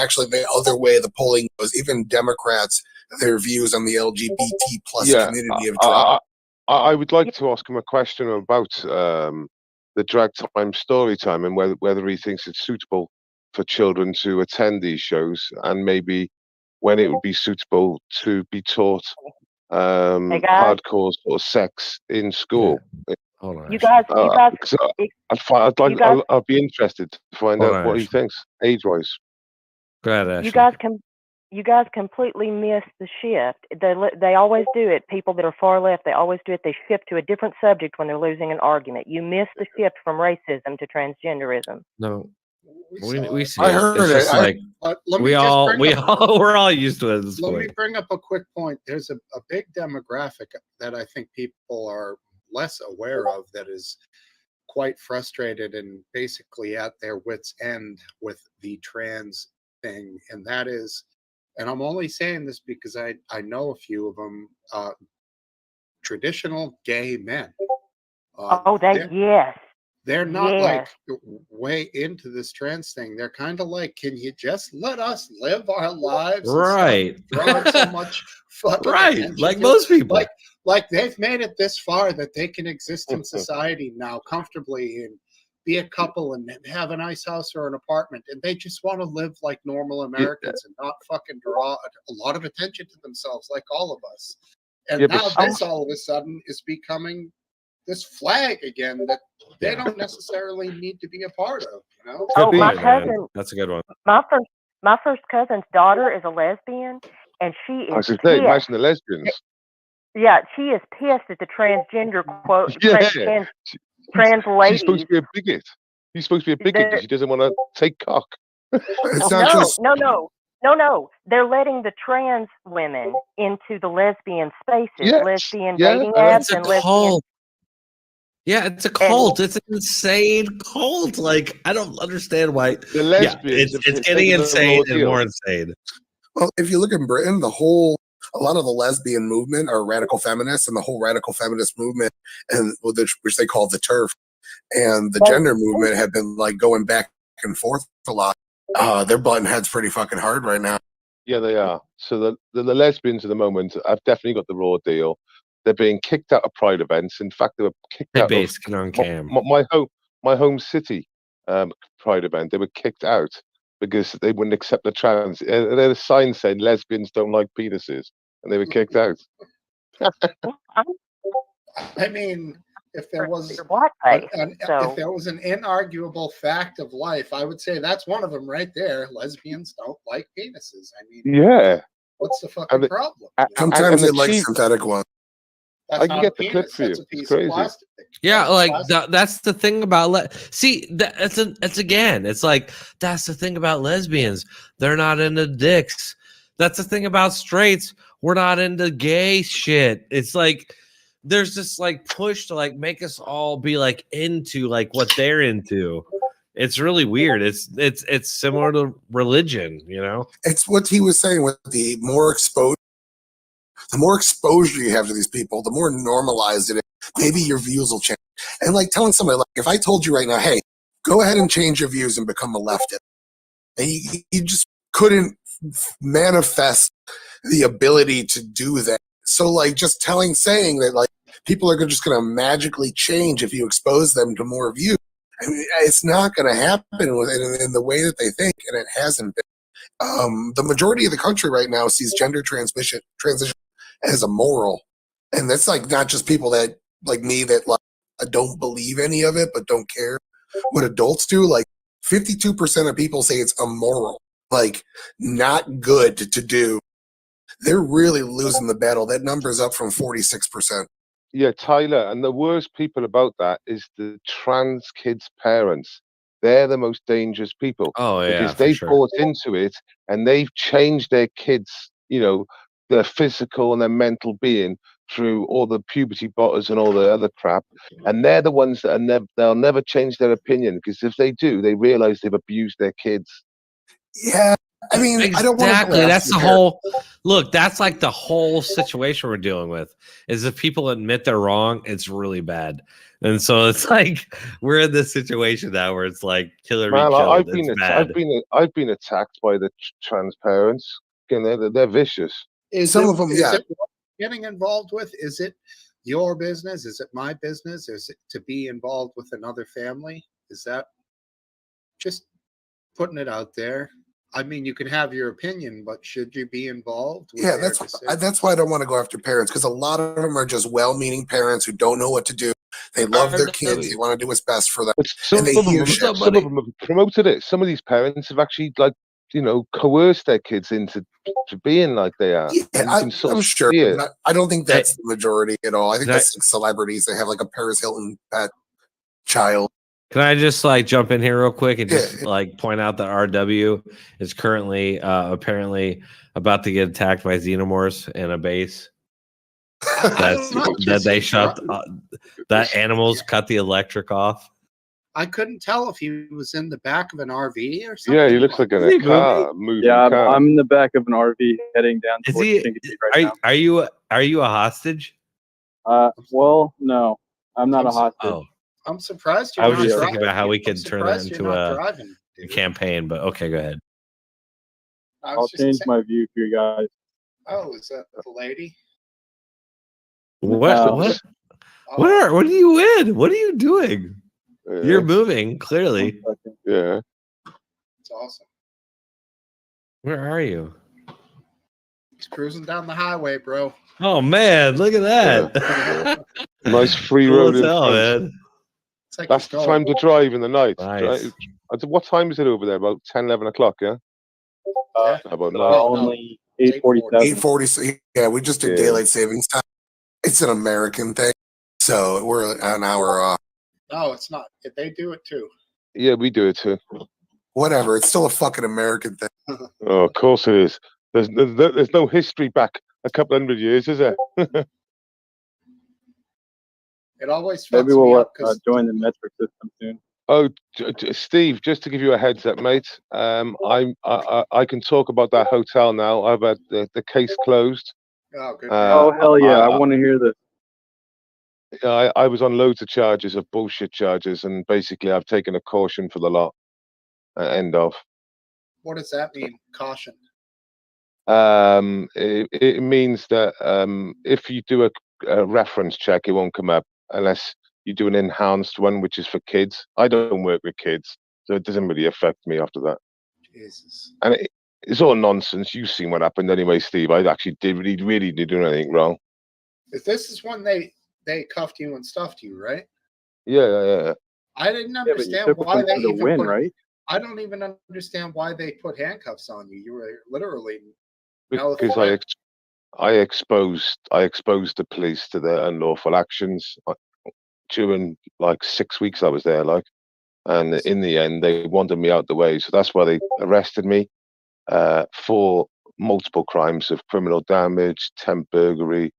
other way the polling goes, even Democrats, their views on the LGBT plus community have dropped. I would like to ask him a question about the drag time story time and whether he thinks it's suitable for children to attend these shows, and maybe when it would be suitable to be taught hardcore sort of sex in school. Hold on. You guys, I'd be interested to find out what he thinks age-wise. Go ahead, Ashley. You guys completely missed the shift. They always do it. People that are far left, they always do it. They shift to a different subject when they're losing an argument. You missed the shift from racism to transgenderism. No, we see I it. heard it's just it. Like we're all used to it at this Let point. me bring up a quick point. There's a big demographic that I think people are less aware of that is quite frustrated and basically at their wits' end with the trans thing, and that is, and I'm only saying this because I know a few of them, traditional gay men. They're not like way into this trans thing. They're kind of like, can you just let us live our lives? Right. Drawing so much fucking attention like to most people. Like they've made it this far that they can exist in society now comfortably and be a couple and have a nice house or an apartment, and they just want to live like normal Americans and not fucking draw a lot of attention to themselves like all of us. And now this all of a sudden is becoming this flag again that they don't necessarily need to be a part of, you know? My cousin. That's a good one. My first cousin's daughter is a lesbian, and she is. I was going to say, imagine the lesbians. Yeah, she is pissed at the transgender trans ladies. She's supposed to be a bigot. She's supposed to be a bigot because she doesn't want to take cock. No. They're letting the trans women into the lesbian spaces, lesbian dating apps, and lesbian. Yeah, it's a cult. It's an insane cult. Like, I don't understand why. The lesbians, it's getting insane and more insane. Well, if you look in Britain, a lot of the lesbian movement are radical feminists, and the whole radical feminist movement, and which they call the TERF, and the gender movement have been like going back and forth a lot. They're butting heads pretty fucking hard right now. Yeah, they are. So the lesbians at the moment have definitely got the raw deal. They're being kicked out of pride events. In fact, they were kicked out of on cam. My home city pride event. They were kicked out because they wouldn't accept the trans. They had a sign saying lesbians don't like penises, and they were kicked out. I mean, if there was if there was an inarguable fact of life, I would say that's one of them right there. Lesbians don't like penises. I mean, what's the fucking problem? Sometimes they like synthetic ones. I can get the clip for you. It's crazy. Yeah, like that's the thing about it's again. It's like that's the thing about lesbians. They're not into dicks. That's the thing about straights. We're not into gay shit. It's like there's this like push to like make us all be like into like what they're into. It's really weird. It's similar to religion, you know. It's what he was saying with the more exposure you have to these people, the more normalized it is. Maybe your views will change. And like telling somebody, like if I told you right now, hey, go ahead and change your views and become a leftist, and you just couldn't manifest the ability to do that. So like just saying that like people are just going to magically change if you expose them to more views. I mean, it's not going to happen in the way that they think, and it hasn't been. The majority of the country right now sees gender transition as immoral, and that's like not just people that like me that like don't believe any of it but don't care what adults do. Like 52% of people say it's immoral, like not good to do. They're really losing the battle. That number's up from 46%. Yeah, Tyler, and the worst people about that is the trans kids' parents. They're the most dangerous people. Oh yeah, because they've bought into it and they've changed their kids, you know, their physical and their mental being through all the puberty blockers and all the other crap, and they're the ones that are they'll never change their opinion, because if they do, they realize they've abused their kids. Yeah, I mean, I don't want to Exactly. That's the whole look. That's like the whole situation we're dealing with. Is if people admit they're wrong, it's really bad. And so it's like we're in this situation now where it's like killer be Man, killed. It's bad. I've been attacked by the trans parents. Again, they're vicious. Some of them, yeah. Is it what you're getting involved with? Is it your business? Is it my business? Is it to be involved with another family? Is that just putting it out there? I mean, you can have your opinion, but should you be involved? With Yeah, their that's why I don't want to go after parents, because a lot of them are just well-meaning parents who don't know what to do. They love their kids. They want to do what's best for them. But some of them have promoted it. Some of these parents have actually, like, coerced their kids into being like they are. Yeah, I'm sure. I don't think that's the majority at all. I think that's like celebrities. They have like a Paris Hilton pet child. Can I just like jump in here real quick and just like point out that RW is currently apparently about to get attacked by xenomorphs in a base. That they shut that animals cut the electric off. I couldn't tell if he was in the back of an RV or something. Yeah, he looks like in a car moving. Yeah, car. I'm in the back of an RV heading down towards Chincoteague right now. Are you a hostage? Well, no, I'm not a hostage. Oh. I'm surprised you're I was not just driving. thinking about how we could turn that into a dude. campaign, but okay, go ahead. I'll change my view for you guys. Oh, is that the lady? What are you in? What are you doing? Yeah. You're moving, clearly. Yeah. It's awesome. Where are you? He's cruising down the highway, bro. Oh man, look at that. Yeah. Nice free Cool road as hell, man. It's like that's the time to drive in the night. Nice. What time is it over there? About 10, 11 o'clock, yeah? About only 8:47. 8:40. Yeah, we just do daylight savings time. It's an American thing, so we're an hour off. No, it's not. They do it too. Yeah, we do it too. Whatever. It's still a fucking American thing. Oh, of course it is. There's no history back a couple hundred years, is there? It always maybe we'll join the metric system soon. Oh, Steve, just to give you a heads up, mate. I can talk about that hotel now. I've had the case closed. Oh, good. Oh hell yeah! I want to hear this. I was on loads of charges of bullshit charges, and basically I've taken a caution for the lot. End of. What does that mean? Caution. It means that if you do a reference check, it won't come up unless you do an enhanced one, which is for kids. I don't work with kids, so it doesn't really affect me after that. Jesus. And it's all nonsense. You've seen what happened anyway, Steve. I actually really did do anything wrong. If this is when they cuffed you and stuffed you, right? Yeah. I didn't understand why they even win, right? I don't even understand why they put handcuffs on you. You were literally because I exposed the police to their unlawful actions during like 6 weeks I was there, and in the end they wanted me out the way, so that's why they arrested me for multiple crimes of criminal damage, temp burglary,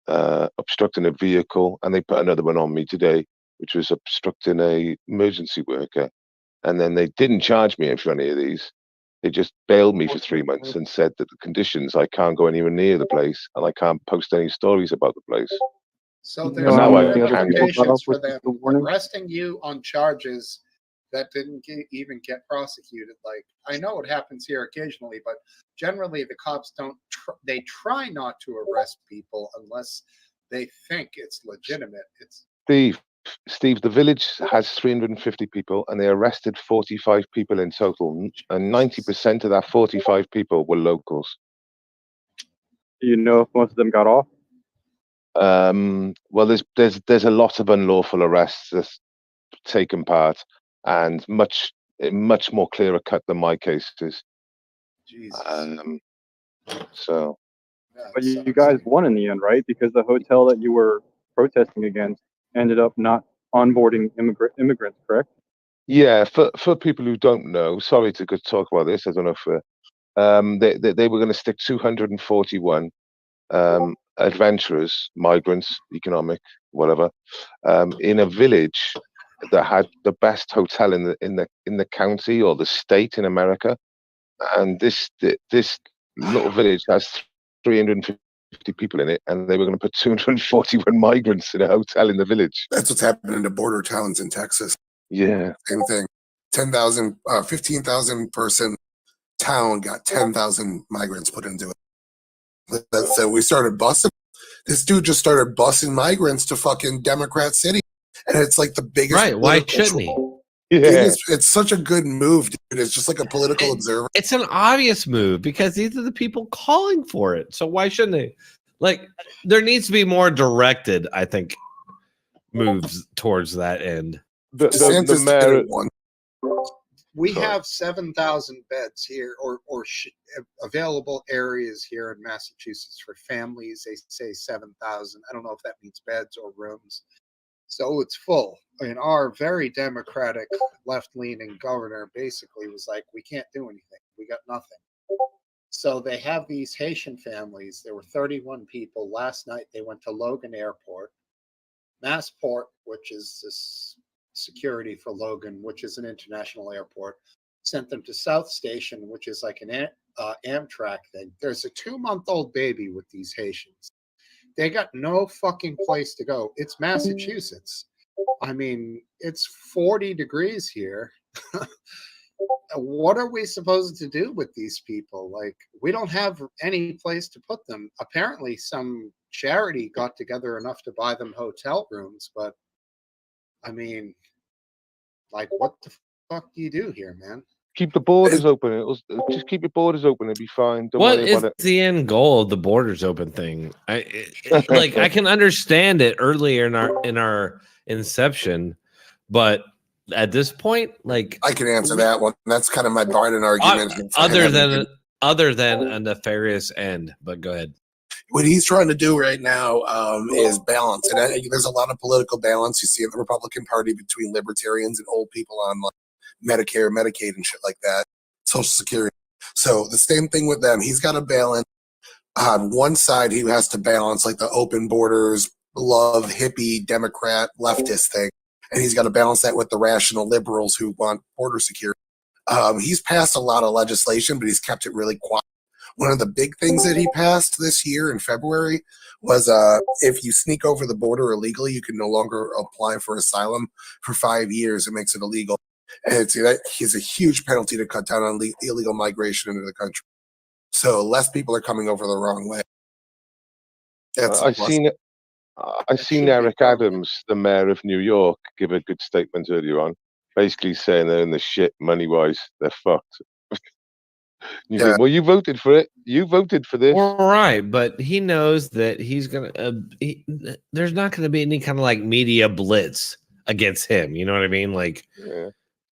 obstructing a vehicle, and they put another one on me today, which was obstructing a emergency worker. And then they didn't charge me for any of these. They just bailed me for 3 months and said that the conditions, I can't go anywhere near the place and I can't post any stories about the place. So there's ramifications for them arresting you on charges that didn't even get prosecuted. Like, I know it happens here occasionally, but generally the cops don't. They try not to arrest people unless they think it's legitimate. Steve, the village has 350 people, and they arrested 45 people in total, and 90% of that 45 people were locals. Do you know if most of them got off? Well, there's a lot of unlawful arrests that's taken part, and much more clearer cut than my cases. Jesus. So. But you guys won in the end, right? Because the hotel that you were protesting against ended up not onboarding immigrants, correct? Yeah, for people who don't know, sorry to talk about this. I don't know if they were going to stick 241, adventurers, migrants, economic, whatever, in a village that had the best hotel in the county or the state in America, and this little village has 350 people in it, and they were going to put 241 migrants in a hotel in the village. That's what's happening to border towns in Texas. Yeah, Same thing. 10,000, 15,000 person town got 10,000 migrants put into it. So we started busing. This dude just started busing migrants to fucking Democrat City, and it's like the biggest. Right? Why shouldn't he? yeah. It's such a good move, dude. It's just like a political observer. It's an obvious move because these are the people calling for it. So why shouldn't they? Like, there needs to be more directed, I think, moves towards that end. DeSantis did one. We have 7,000 beds here, or available areas here in Massachusetts for families. They say 7,000. I don't know if that means beds or rooms. So it's full. And our very democratic, left-leaning governor basically was like, we can't do anything. We got nothing. So they have these Haitian families. There were 31 people. Last night they went to Logan Airport. Massport, which is this security for Logan, which is an international airport, sent them to South Station, which is like an Amtrak thing. There's a 2-month-old baby with these Haitians. They got no fucking place to go. It's Massachusetts. I mean, it's 40 degrees here. What are we supposed to do with these people? Like, we don't have any place to put them. Apparently, some charity got together enough to buy them hotel rooms, but I mean, like, what the fuck do you do here, man? Keep the borders open. Just keep your borders open. It'll be fine. Don't What worry is about it. the end goal of the borders open thing? Like, I can understand it earlier in our inception, but at this point, like, I can answer that one. That's kind of my Biden argument. Other than a nefarious end. But go ahead. What he's trying to do right now is balance, and there's a lot of political balance you see in the Republican Party between libertarians and old people on like Medicare, Medicaid, and shit like that, Social Security. So the same thing with them. He's got to balance. On one side, he has to balance like the open borders, love, hippie, Democrat, leftist thing, and he's got to balance that with the rational liberals who want border security. He's passed a lot of legislation, but he's kept it really quiet. One of the big things that he passed this year in February was if you sneak over the border illegally, you can no longer apply for asylum for 5 years. It makes it illegal. And he's a huge penalty to cut down on illegal migration into the country. So less people are coming over the wrong way. I seen Eric Adams, the mayor of New York, give a good statement earlier on, basically saying they're in the shit money-wise. They're fucked. You think, well, you voted for it. You voted for this. All right, but he knows that he's gonna. There's not going to be any kind of like media blitz against him. You know what I mean? Like,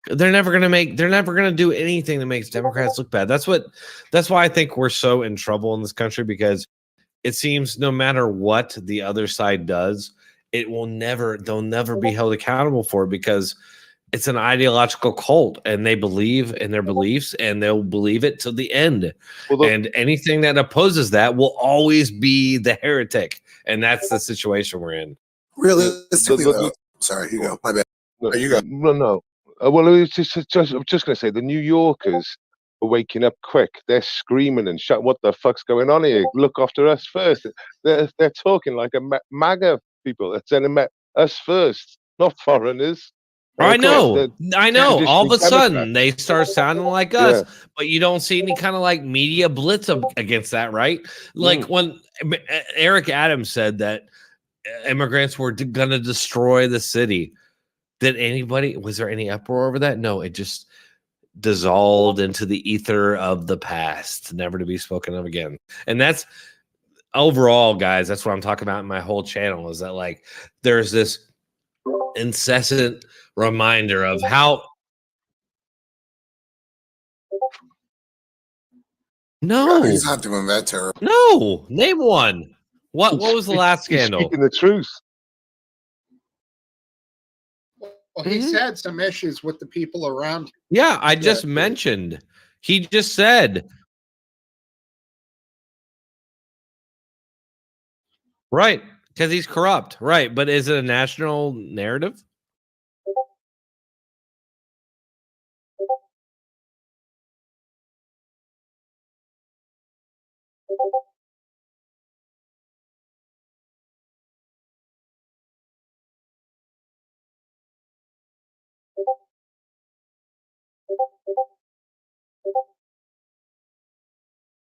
they're never going to do anything that makes Democrats look bad. That's why I think we're so in trouble in this country, because it seems no matter what the other side does, they'll never be held accountable for it, because it's an ideological cult, and they believe in their beliefs, and they'll believe it to the end. And anything that opposes that will always be the heretic. And that's the situation we're in. Realistically, though, sorry, you go. My bad. You go. No. Well, I'm just going to say the New Yorkers are waking up quick. They're screaming and shouting, "What the fuck's going on here? Look after us first." They're talking like a MAGA people. They're saying us first, not foreigners. I know. All of a sudden, they start sounding like us, but you don't see any kind of like media blitz against that, right? Like when Eric Adams said that immigrants were going to destroy the city. Was there any uproar over that? No, it just dissolved into the ether of the past, never to be spoken of again. And that's overall, guys, that's what I'm talking about in my whole channel, is that like there's this incessant reminder of how he's not doing that terrible. No, name one. What was the last scandal? Speaking the truth. Well, he's had some issues with the people around him. Yeah, I just mentioned. He just said Right, because he's corrupt. Right, but is it a national narrative?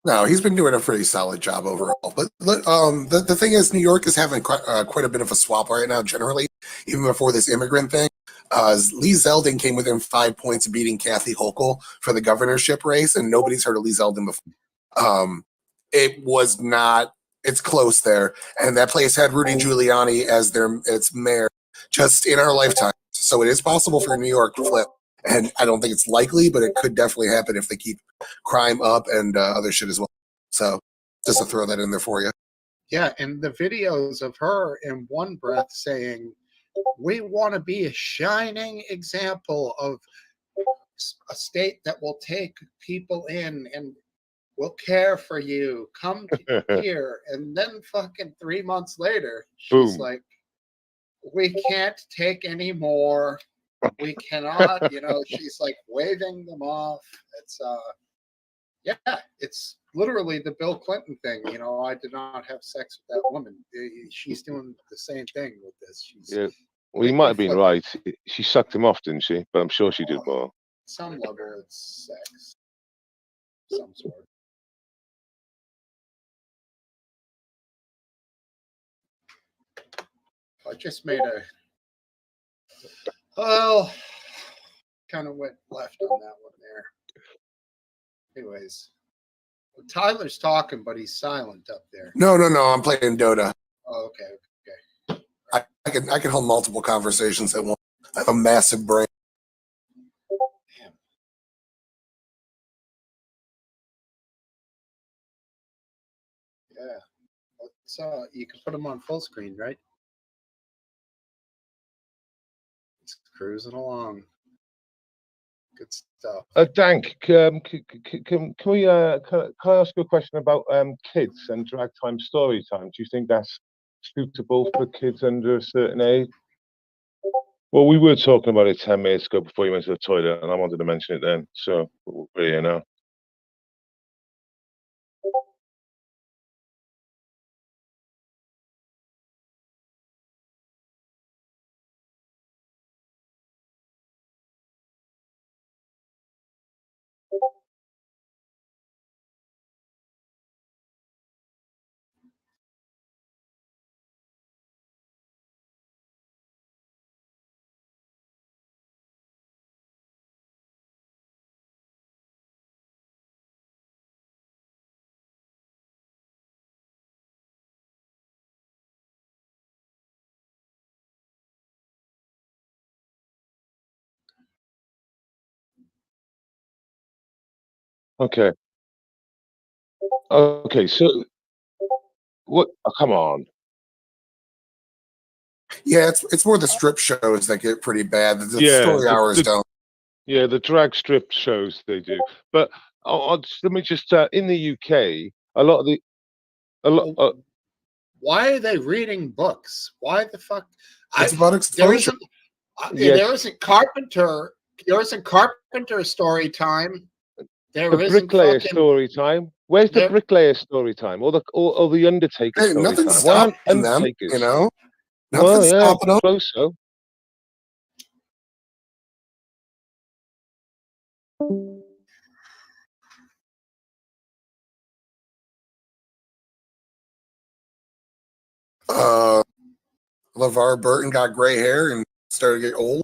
No, he's been doing a pretty solid job overall. But the thing is, New York is having quite a bit of a swap right now. Generally, even before this immigrant thing, Lee Zeldin came within 5 points of beating Kathy Hochul for the governorship race, and nobody's heard of Lee Zeldin before. It was not. It's close there, and that place had Rudy Giuliani as its mayor just in our lifetime. So it is possible for New York to flip, and I don't think it's likely, but it could definitely happen if they keep crime up and other shit as well. So just to throw that in there for you. Yeah, and the videos of her in one breath saying, "We want to be a shining example of a state that will take people in and will care for you. Come here." And then fucking 3 months later, she's Boom. like, "We can't take any more. We cannot." She's like waving them off. It's yeah, it's literally the Bill Clinton thing. I did not have sex with that woman. She's doing the same thing with this. She's Yeah. Well, you might have been right. She sucked him off, didn't she? But I'm sure she did more. Some level, it's sex, some sort. I just made kind of went left on that one there. Anyways, Tyler's talking, but he's silent up there. No. I'm playing Dota. Oh, okay. I can hold multiple conversations at once. I have a massive brain. Damn. Yeah. You can put them on full screen, right? It's cruising along. Good stuff. Dank, can we can I ask you a question about kids and drag time story time? Do you think that's suitable for kids under a certain age? Well, we were talking about it 10 minutes ago before you went to the toilet, and I wanted to mention it then. So we're here now. Okay. Okay. So what? Oh, come on. Yeah, it's more the strip shows that get pretty bad. The Yeah. story hours don't. Yeah, the drag strip shows they do. But let me just in the UK, a lot. Why are they reading books? Why the fuck? It's about exposure. Yes. There isn't Carpenter. There isn't Carpenter story time. There The isn't bricklayer fucking story time. Where's the bricklayer story time, or the Undertaker Hey, story nothing's time? Why aren't stopping them, Undertakers? Nothing's Well, yeah, stopping them. close so. LeVar Burton got gray hair and started to get old.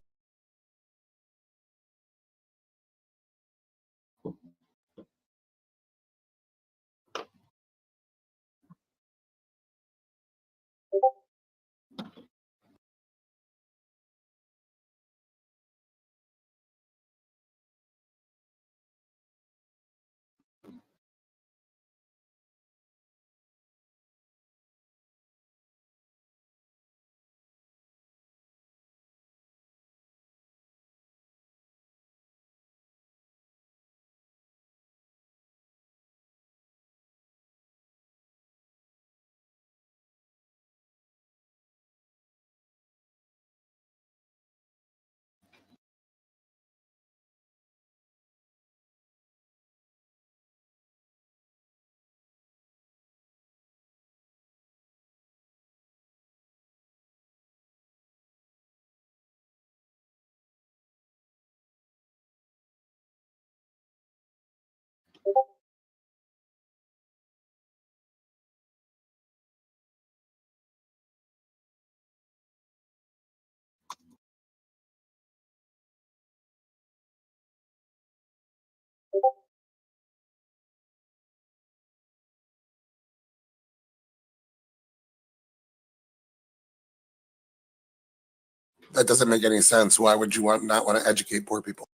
That doesn't make any sense. Why would you not want to educate poor people?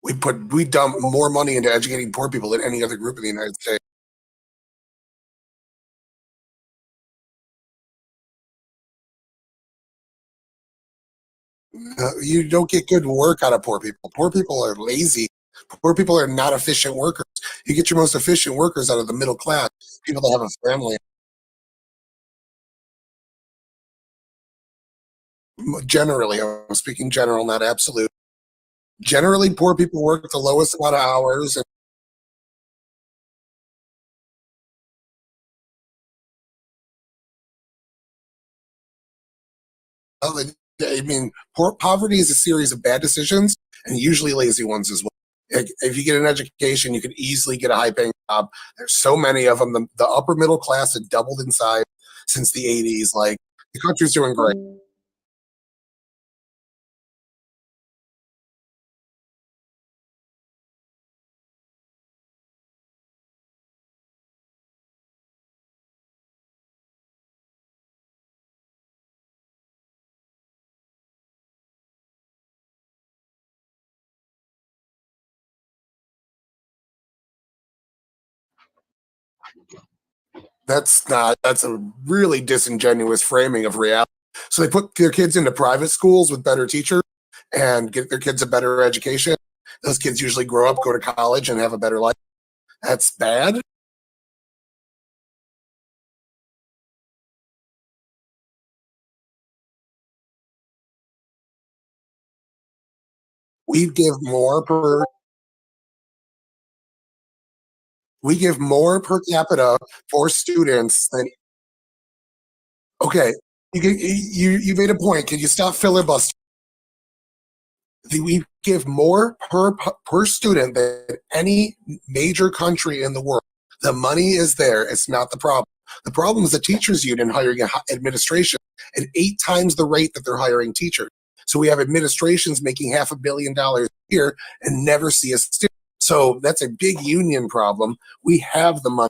We dump more money into educating poor people than any other group in the United States. You don't get good work out of poor people. Poor people are lazy. Poor people are not efficient workers. You get your most efficient workers out of the middle class, people that have a family. Generally, I'm speaking general, not absolute. Generally, poor people work the lowest amount of hours. And, I mean, poverty is a series of bad decisions and usually lazy ones as well. If you get an education, you can easily get a high-paying job. There's so many of them. The upper middle class had doubled in size since the '80s. Like the country's doing great. That's a really disingenuous framing of reality. So they put their kids into private schools with better teachers and get their kids a better education. Those kids usually grow up, go to college, and have a better life. That's bad. We give more per we give more per capita for students than okay. You made a point. Can you stop filibustering? We give more per student than any major country in the world. The money is there. It's not the problem. The problem is the teachers union hiring administration at 8 times the rate that they're hiring teachers. So we have administrations making $500 million a year and never see a student. So that's a big union problem. We have the money.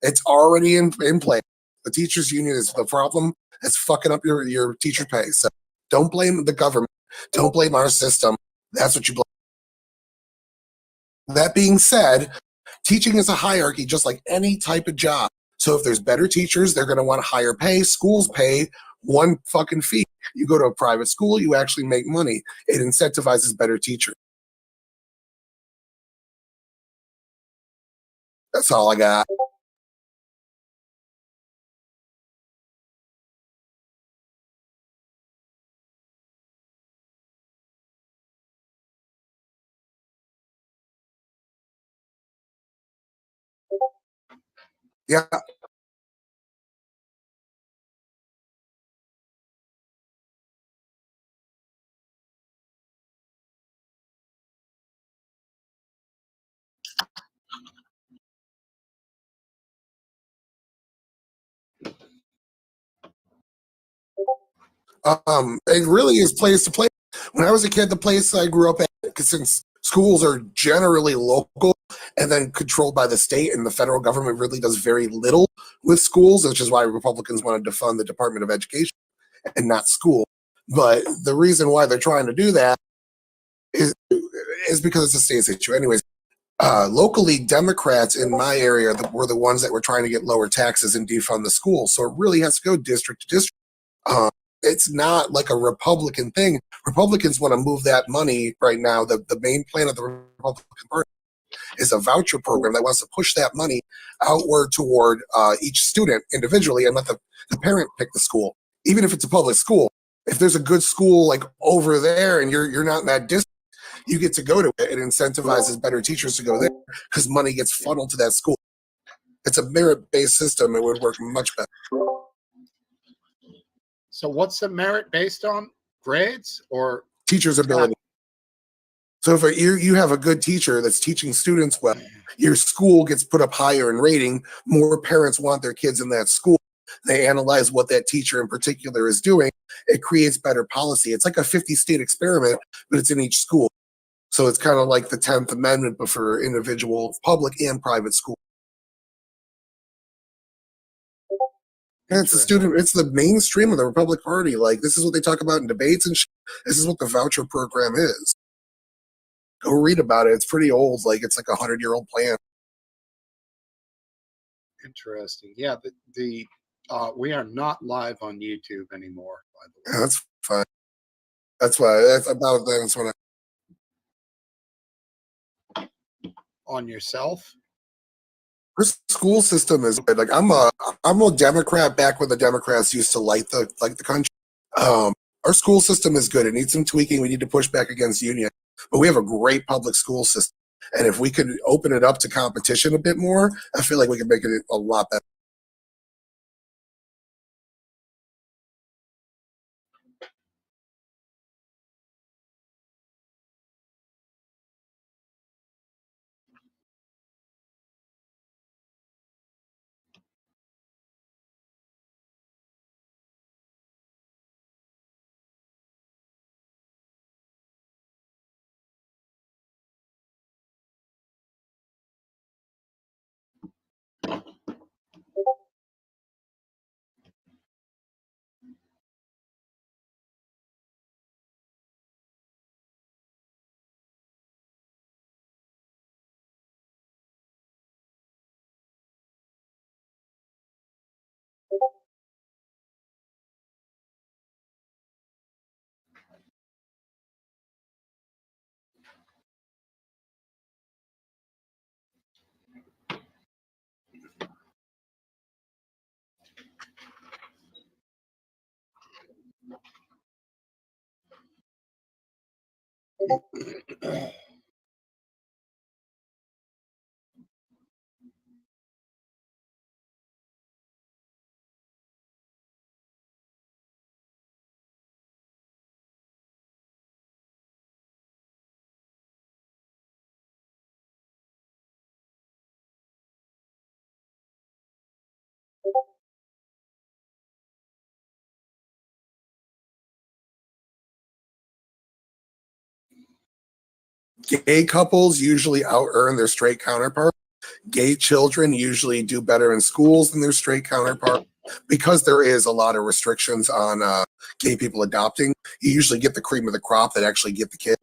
It's already in place. The teachers union is the problem that's fucking up your teacher pay. So don't blame the government. Don't blame our system. That's what you blame. That being said, teaching is a hierarchy just like any type of job. So if there's better teachers, they're going to want higher pay. Schools pay one fucking fee. You go to a private school, you actually make money. It incentivizes better teachers. That's all I got. Yeah. It really is place to place. When I was a kid, the place I grew up at, because since schools are generally local and then controlled by the state, and the federal government really does very little with schools, which is why Republicans wanted to fund the Department of Education and not school. But the reason why they're trying to do that is because it's a state issue. Anyways, locally, Democrats in my area were the ones that were trying to get lower taxes and defund the schools. So it really has to go district to district. Um, it's not like a Republican thing. Republicans want to move that money right now. The main plan of the Republican Party is a voucher program that wants to push that money outward toward each student individually and let the parent pick the school, even if it's a public school. If there's a good school like over there and you're not in that district, you get to go to it. It incentivizes better teachers to go there because money gets funneled to that school. It's a merit-based system. It would work much better. So what's the merit based on? Grades or teachers' ability? So if you have a good teacher that's teaching students well, your school gets put up higher in rating. More parents want their kids in that school. They analyze what that teacher in particular is doing. It creates better policy. It's like a 50-state experiment, but it's in each school. So it's kind of like the 10th Amendment, but for individual public and private schools. And it's it's the mainstream of the Republican Party. Like, this is what they talk about in debates and shit. This is what the voucher program is. Go read about it. It's pretty old. Like, it's like 100-year-old plan. Interesting. Yeah, we are not live on YouTube anymore, by the way. Yeah, that's fine. That's why. That's about that's when On yourself? our school system is good. Like, I'm a Democrat back when the Democrats used to light the country. Our school system is good. It needs some tweaking. We need to push back against union, but we have a great public school system. And if we could open it up to competition a bit more, I feel like we could make it a lot better. Gay couples usually out earn their straight counterpart. Gay children usually do better in schools than their straight counterpart. Because there is a lot of restrictions on gay people adopting, you usually get the cream of the crop that actually get the kid,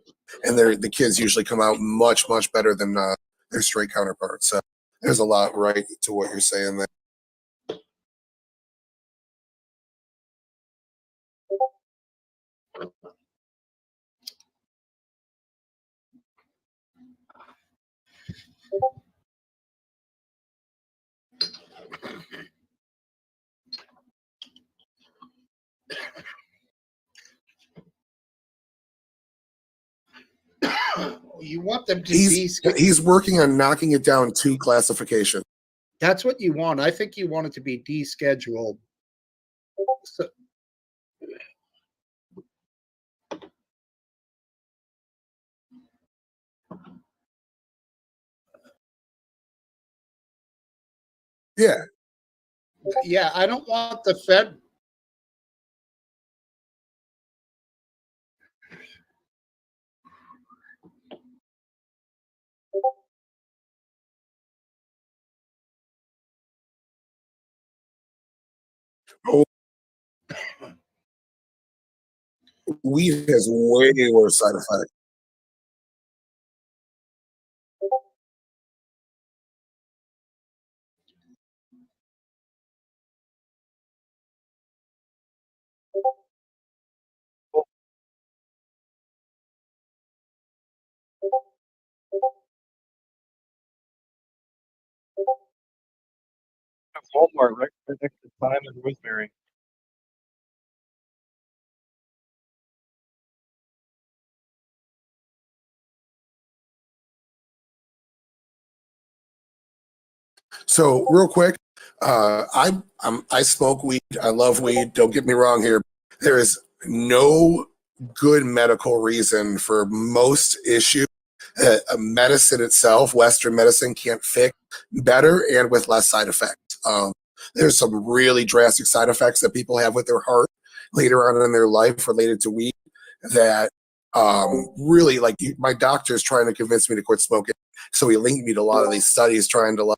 and the kids usually come out much, much better than their straight counterparts. So there's a lot right to what you're saying there. You want them to He's working on knocking it down to classification. That's what you want. I think you want it to be descheduled. So, yeah. Yeah, I don't want the Fed. Oh, weed has way worse side effects. Walmart right next to Thyme and Rosemary. So real quick, I smoke weed. I love weed. Don't get me wrong here. There is no good medical reason for most issues that medicine itself, Western medicine, can't fix better and with less side effects. There's some really drastic side effects that people have with their heart later on in their life related to weed that really, like, my doctor's trying to convince me to quit smoking. So he linked me to a lot of these studies trying to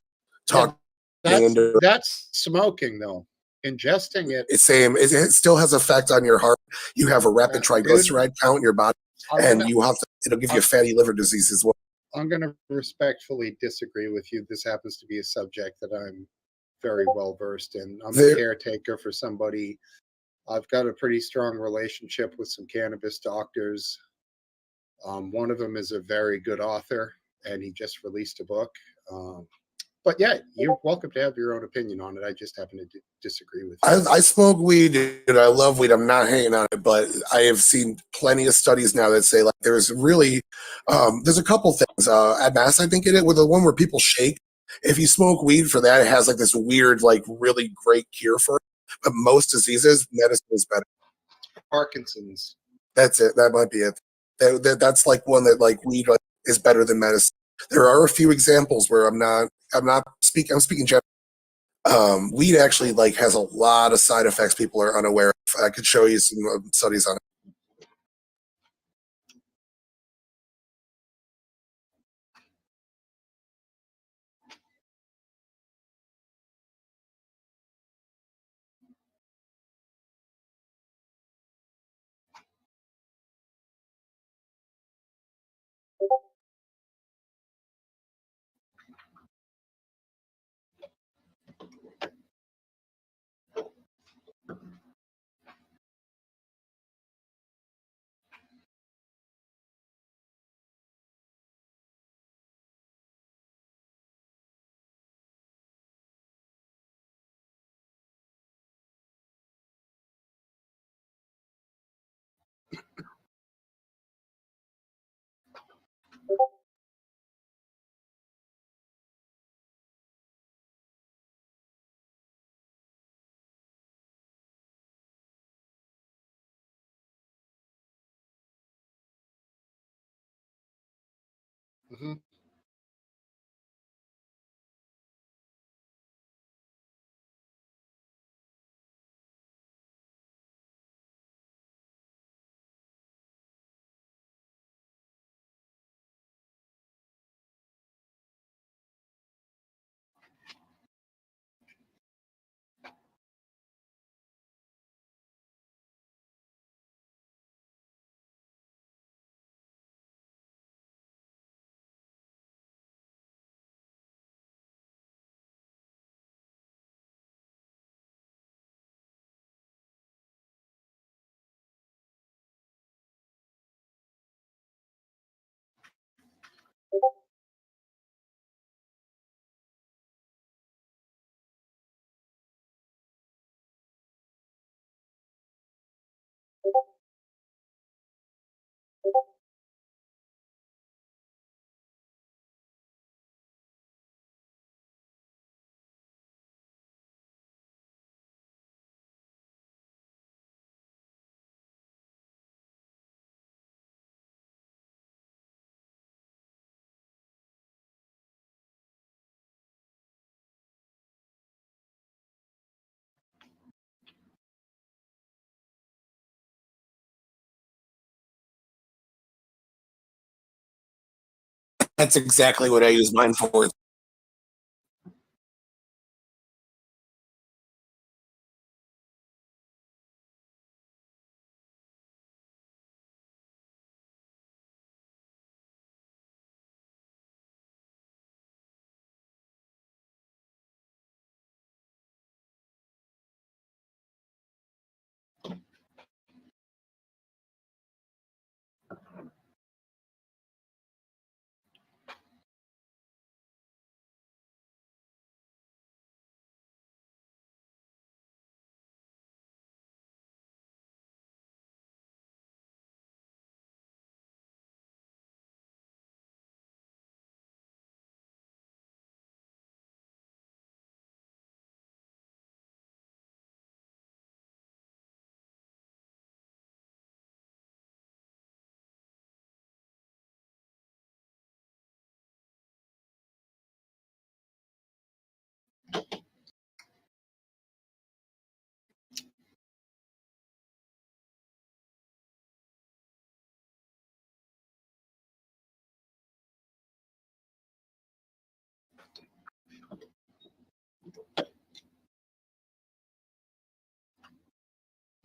talk. That's smoking, though. ingesting it. It's same. It still has effect on your heart. You have a rapid triglyceride count in your body, and you have to. It'll give you fatty liver disease as well. I'm going to respectfully disagree with you. This happens to be a subject that I'm very well versed in. I'm a caretaker for somebody. I've got a pretty strong relationship with some cannabis doctors. One of them is a very good author, and he just released a book. But yeah, you're welcome to have your own opinion on it. I just happen to disagree with you. I smoke weed and I love weed. I'm not hating on it, but I have seen plenty of studies now that say like there's really there's a couple things. At Mass, I think it is with the one where people shake. If you smoke weed for that, it has like this weird, like really great cure for it. But most diseases, medicine is better. Parkinson's. That's it. That might be it. That's like one that like weed is better than medicine. There are a few examples where I'm speaking generally. Weed actually like has a lot of side effects people are unaware of. I could show you some studies on it. Mm-hmm. That's exactly what I use mine for.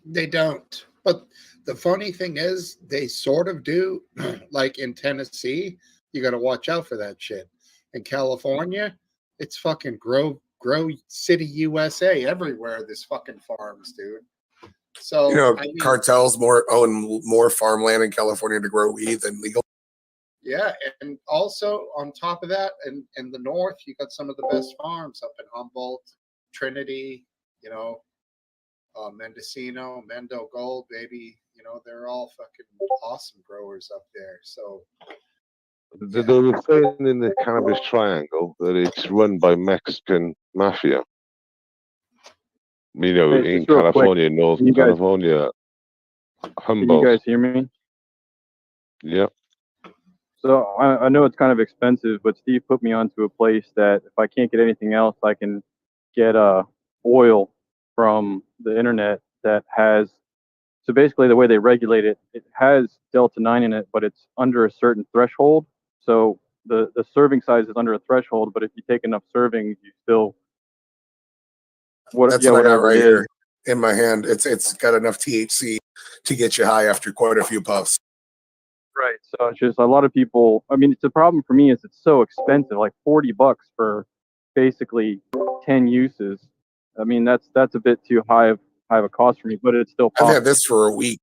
They don't. But the funny thing is, they sort of do. Like in Tennessee, you got to watch out for that shit. In California, it's fucking grow city USA everywhere. There's fucking farms, dude. You So know, I mean, cartels own more farmland in California to grow weed than legal. yeah, and also on top of that, in the north, you got some of the best farms up in Humboldt, Trinity, you know, Mendocino, Mendo Gold, baby. You know, they're all fucking awesome growers up there. So They were saying in the cannabis triangle that it's run by Mexican mafia. You know, Hey, in just real quick, California, North can you guys California, can you Humboldt. guys hear me? Yep. So I know it's kind of expensive, but Steve put me onto a place that if I can't get anything else, I can get oil from the internet that has. So basically, the way they regulate it, it has Delta 9 in it, but it's under a certain threshold. So the serving size is under a threshold, but if you take enough servings, you still That's what I got whatever right it is. here in my hand. It's got enough THC to get you high after quite a few puffs. Right. So it's just a lot of people. I mean, it's a problem for me is it's so expensive, like $40 for basically 10 uses. I mean, that's a bit too high of a cost for me, but it's still I've had possible. this for a week.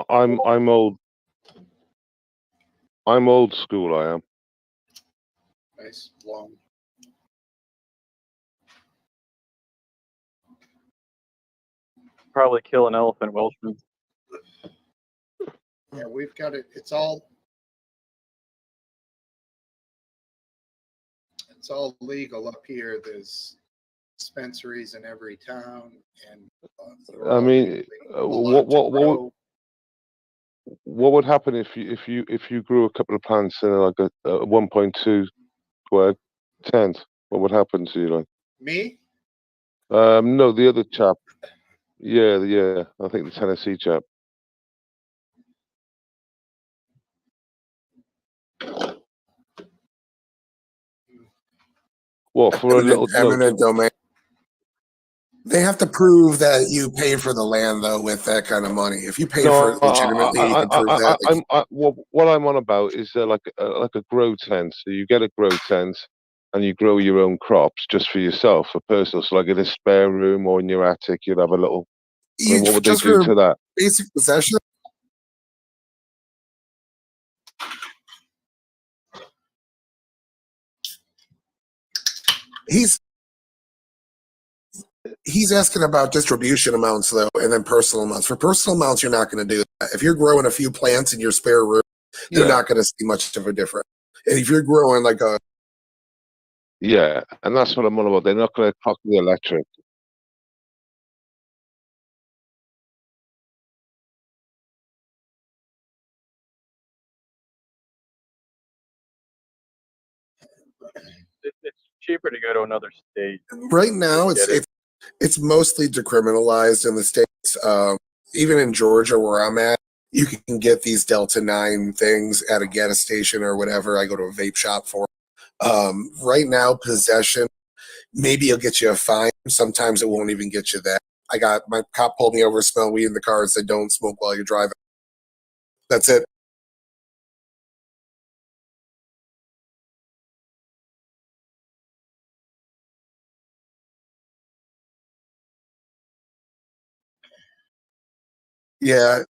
I'm old. I'm old school. I am. nice long. Probably kill an elephant, Welshman. Yeah, we've got it. It's all legal up here. There's dispensaries in every town, and they're I all mean, legally allowed to grow. what would happen if you grew a couple of plants in like a 1.2 square tent? What would happen to you? Like, Me? no, the other chap. Yeah, yeah. I think the Tennessee chap. Well, for a little no. Eminent domain. They have to prove that you paid for the land, though, with that kind of money. If you paid for No, it legitimately, you can prove that. what I'm on about is like a grow tent. So you get a grow tent, and you grow your own crops just for yourself, for personal. So like in a spare room or in your attic, you'd have a little. I mean, You what would they just do for to that? basic possession. He's he's asking about distribution amounts though, and then personal amounts. For personal amounts, you're not going to do that. If you're growing a few plants in your spare room, you're Yeah, not going to see much of a difference. And if you're growing like a yeah, and that's what I'm on about. They're not going to cock the electric. It's cheaper to go to another state right now, to get it. it's mostly decriminalized in the states. Even in Georgia, where I'm at, you can get these Delta 9 things at a gas station or whatever. I go to a vape shop for. Right now, possession, maybe it'll get you a fine. Sometimes it won't even get you that. I got my cop pulled me over, smelled weed in the car, and said, "Don't smoke while you're driving." That's it. Yeah,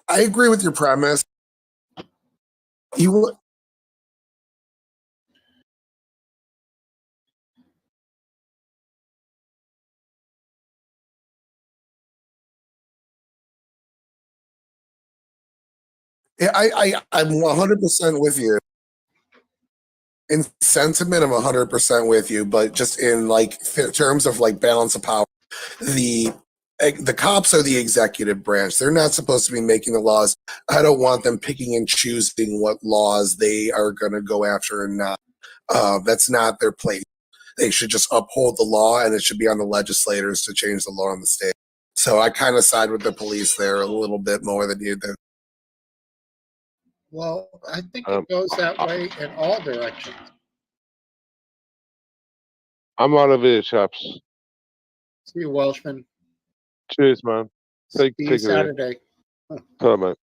I agree with your premise. You I'm 100% with you. In sentiment, I'm 100% with you, but just in like terms of like balance of power, the the cops are the executive branch. They're not supposed to be making the laws. I don't want them picking and choosing what laws they are going to go after and not. That's not their place. They should just uphold the law, and it should be on the legislators to change the law in the state. So I kind of side with the police there a little bit more than you do. Well, I think it goes that way in all directions. I'm out of here, chaps. See you, Welshman. Cheers, man. See Take you it away. Saturday. Come on.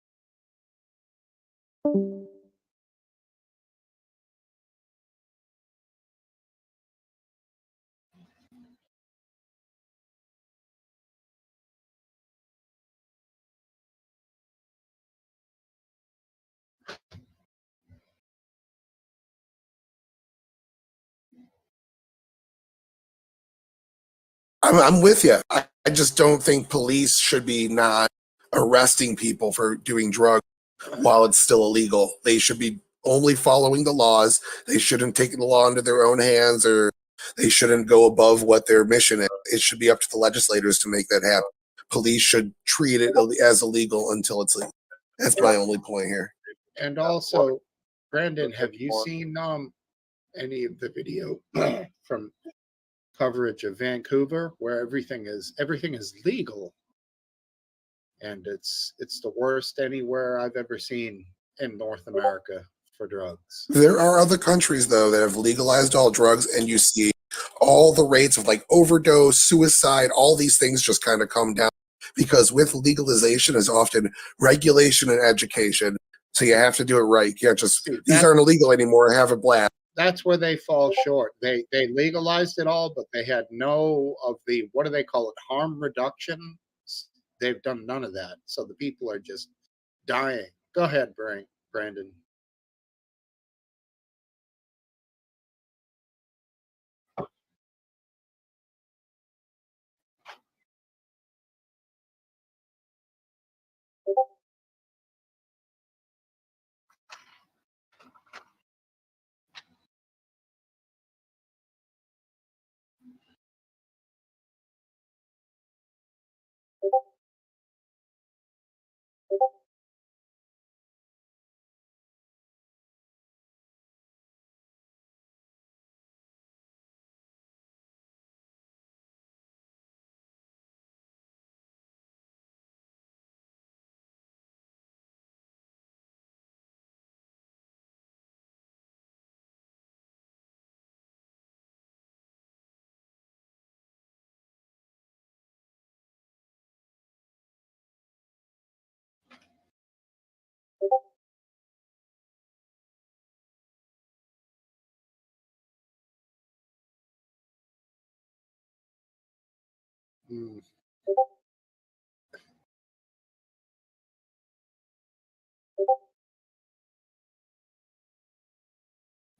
I'm with you. I just don't think police should be not arresting people for doing drugs while it's still illegal. They should be only following the laws. They shouldn't take the law into their own hands, or they shouldn't go above what their mission is. It should be up to the legislators to make that happen. Police should treat it as illegal until it's legal. That's my only point here. And also, Brandon, have you seen any of the video from coverage of Vancouver where everything is legal, and it's the worst anywhere I've ever seen in North America for drugs. There are other countries, though, that have legalized all drugs, and you see all the rates of like overdose, suicide, all these things just kind of come down because with legalization is often regulation and education. So you have to do it right. You can't just, these aren't illegal anymore, have a blast. That's where they fall short. They legalized it all, but they had no of the, what do they call it, harm reduction. They've done none of that. So the people are just dying. Go ahead, Brandon. Mm.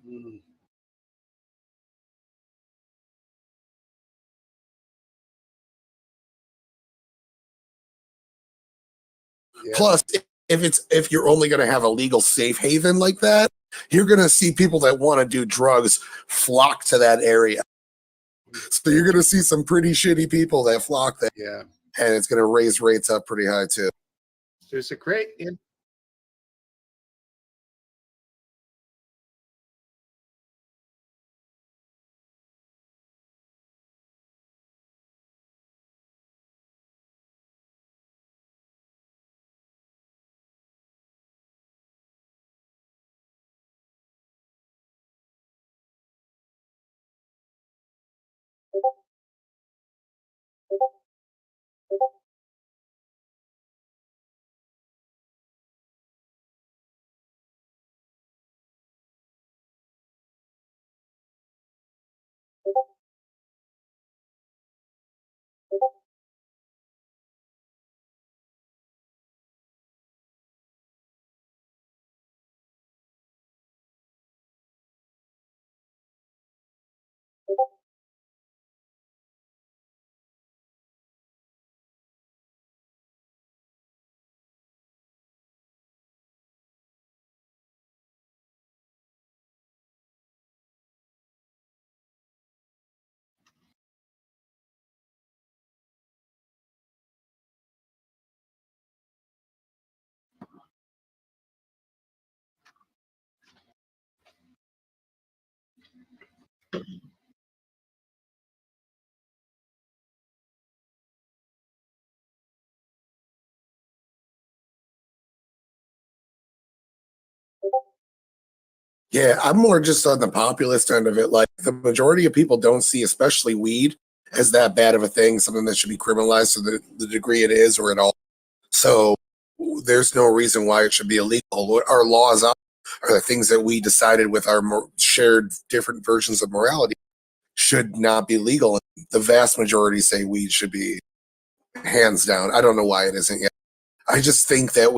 Mm. Yeah. Plus, if you're only going to have a legal safe haven like that, you're going to see people that want to do drugs flock to that area. So you're going to see some pretty shitty people that flock there. Yeah. And it's going to raise rates up pretty high too. There's a great Yeah, I'm more just on the populist end of it. Like the majority of people don't see, especially weed, as that bad of a thing, something that should be criminalized to the degree it is or at all. So there's no reason why it should be illegal. What our laws are the things that we decided with our shared different versions of morality should not be legal. The vast majority say weed should be hands down. I don't know why it isn't yet. I just think that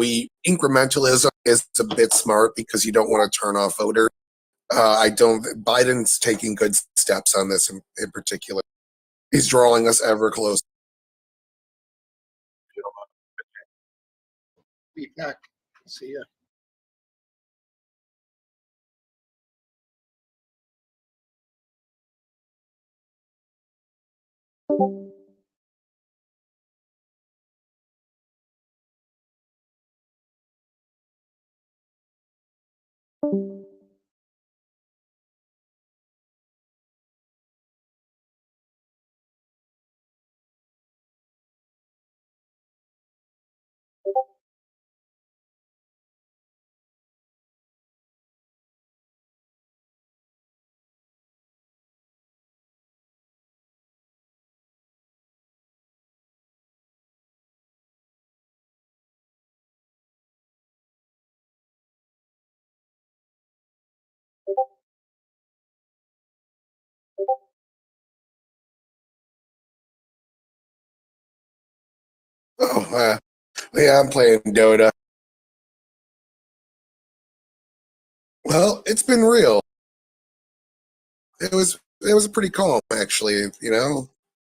incrementalism is a bit smart because you don't want to turn off voters. I don't. Biden's taking good steps on this in particular. He's drawing us ever closer. Be back. See ya. Oh, yeah, I'm playing Dota. Well, it's been real. It was pretty calm actually. You know,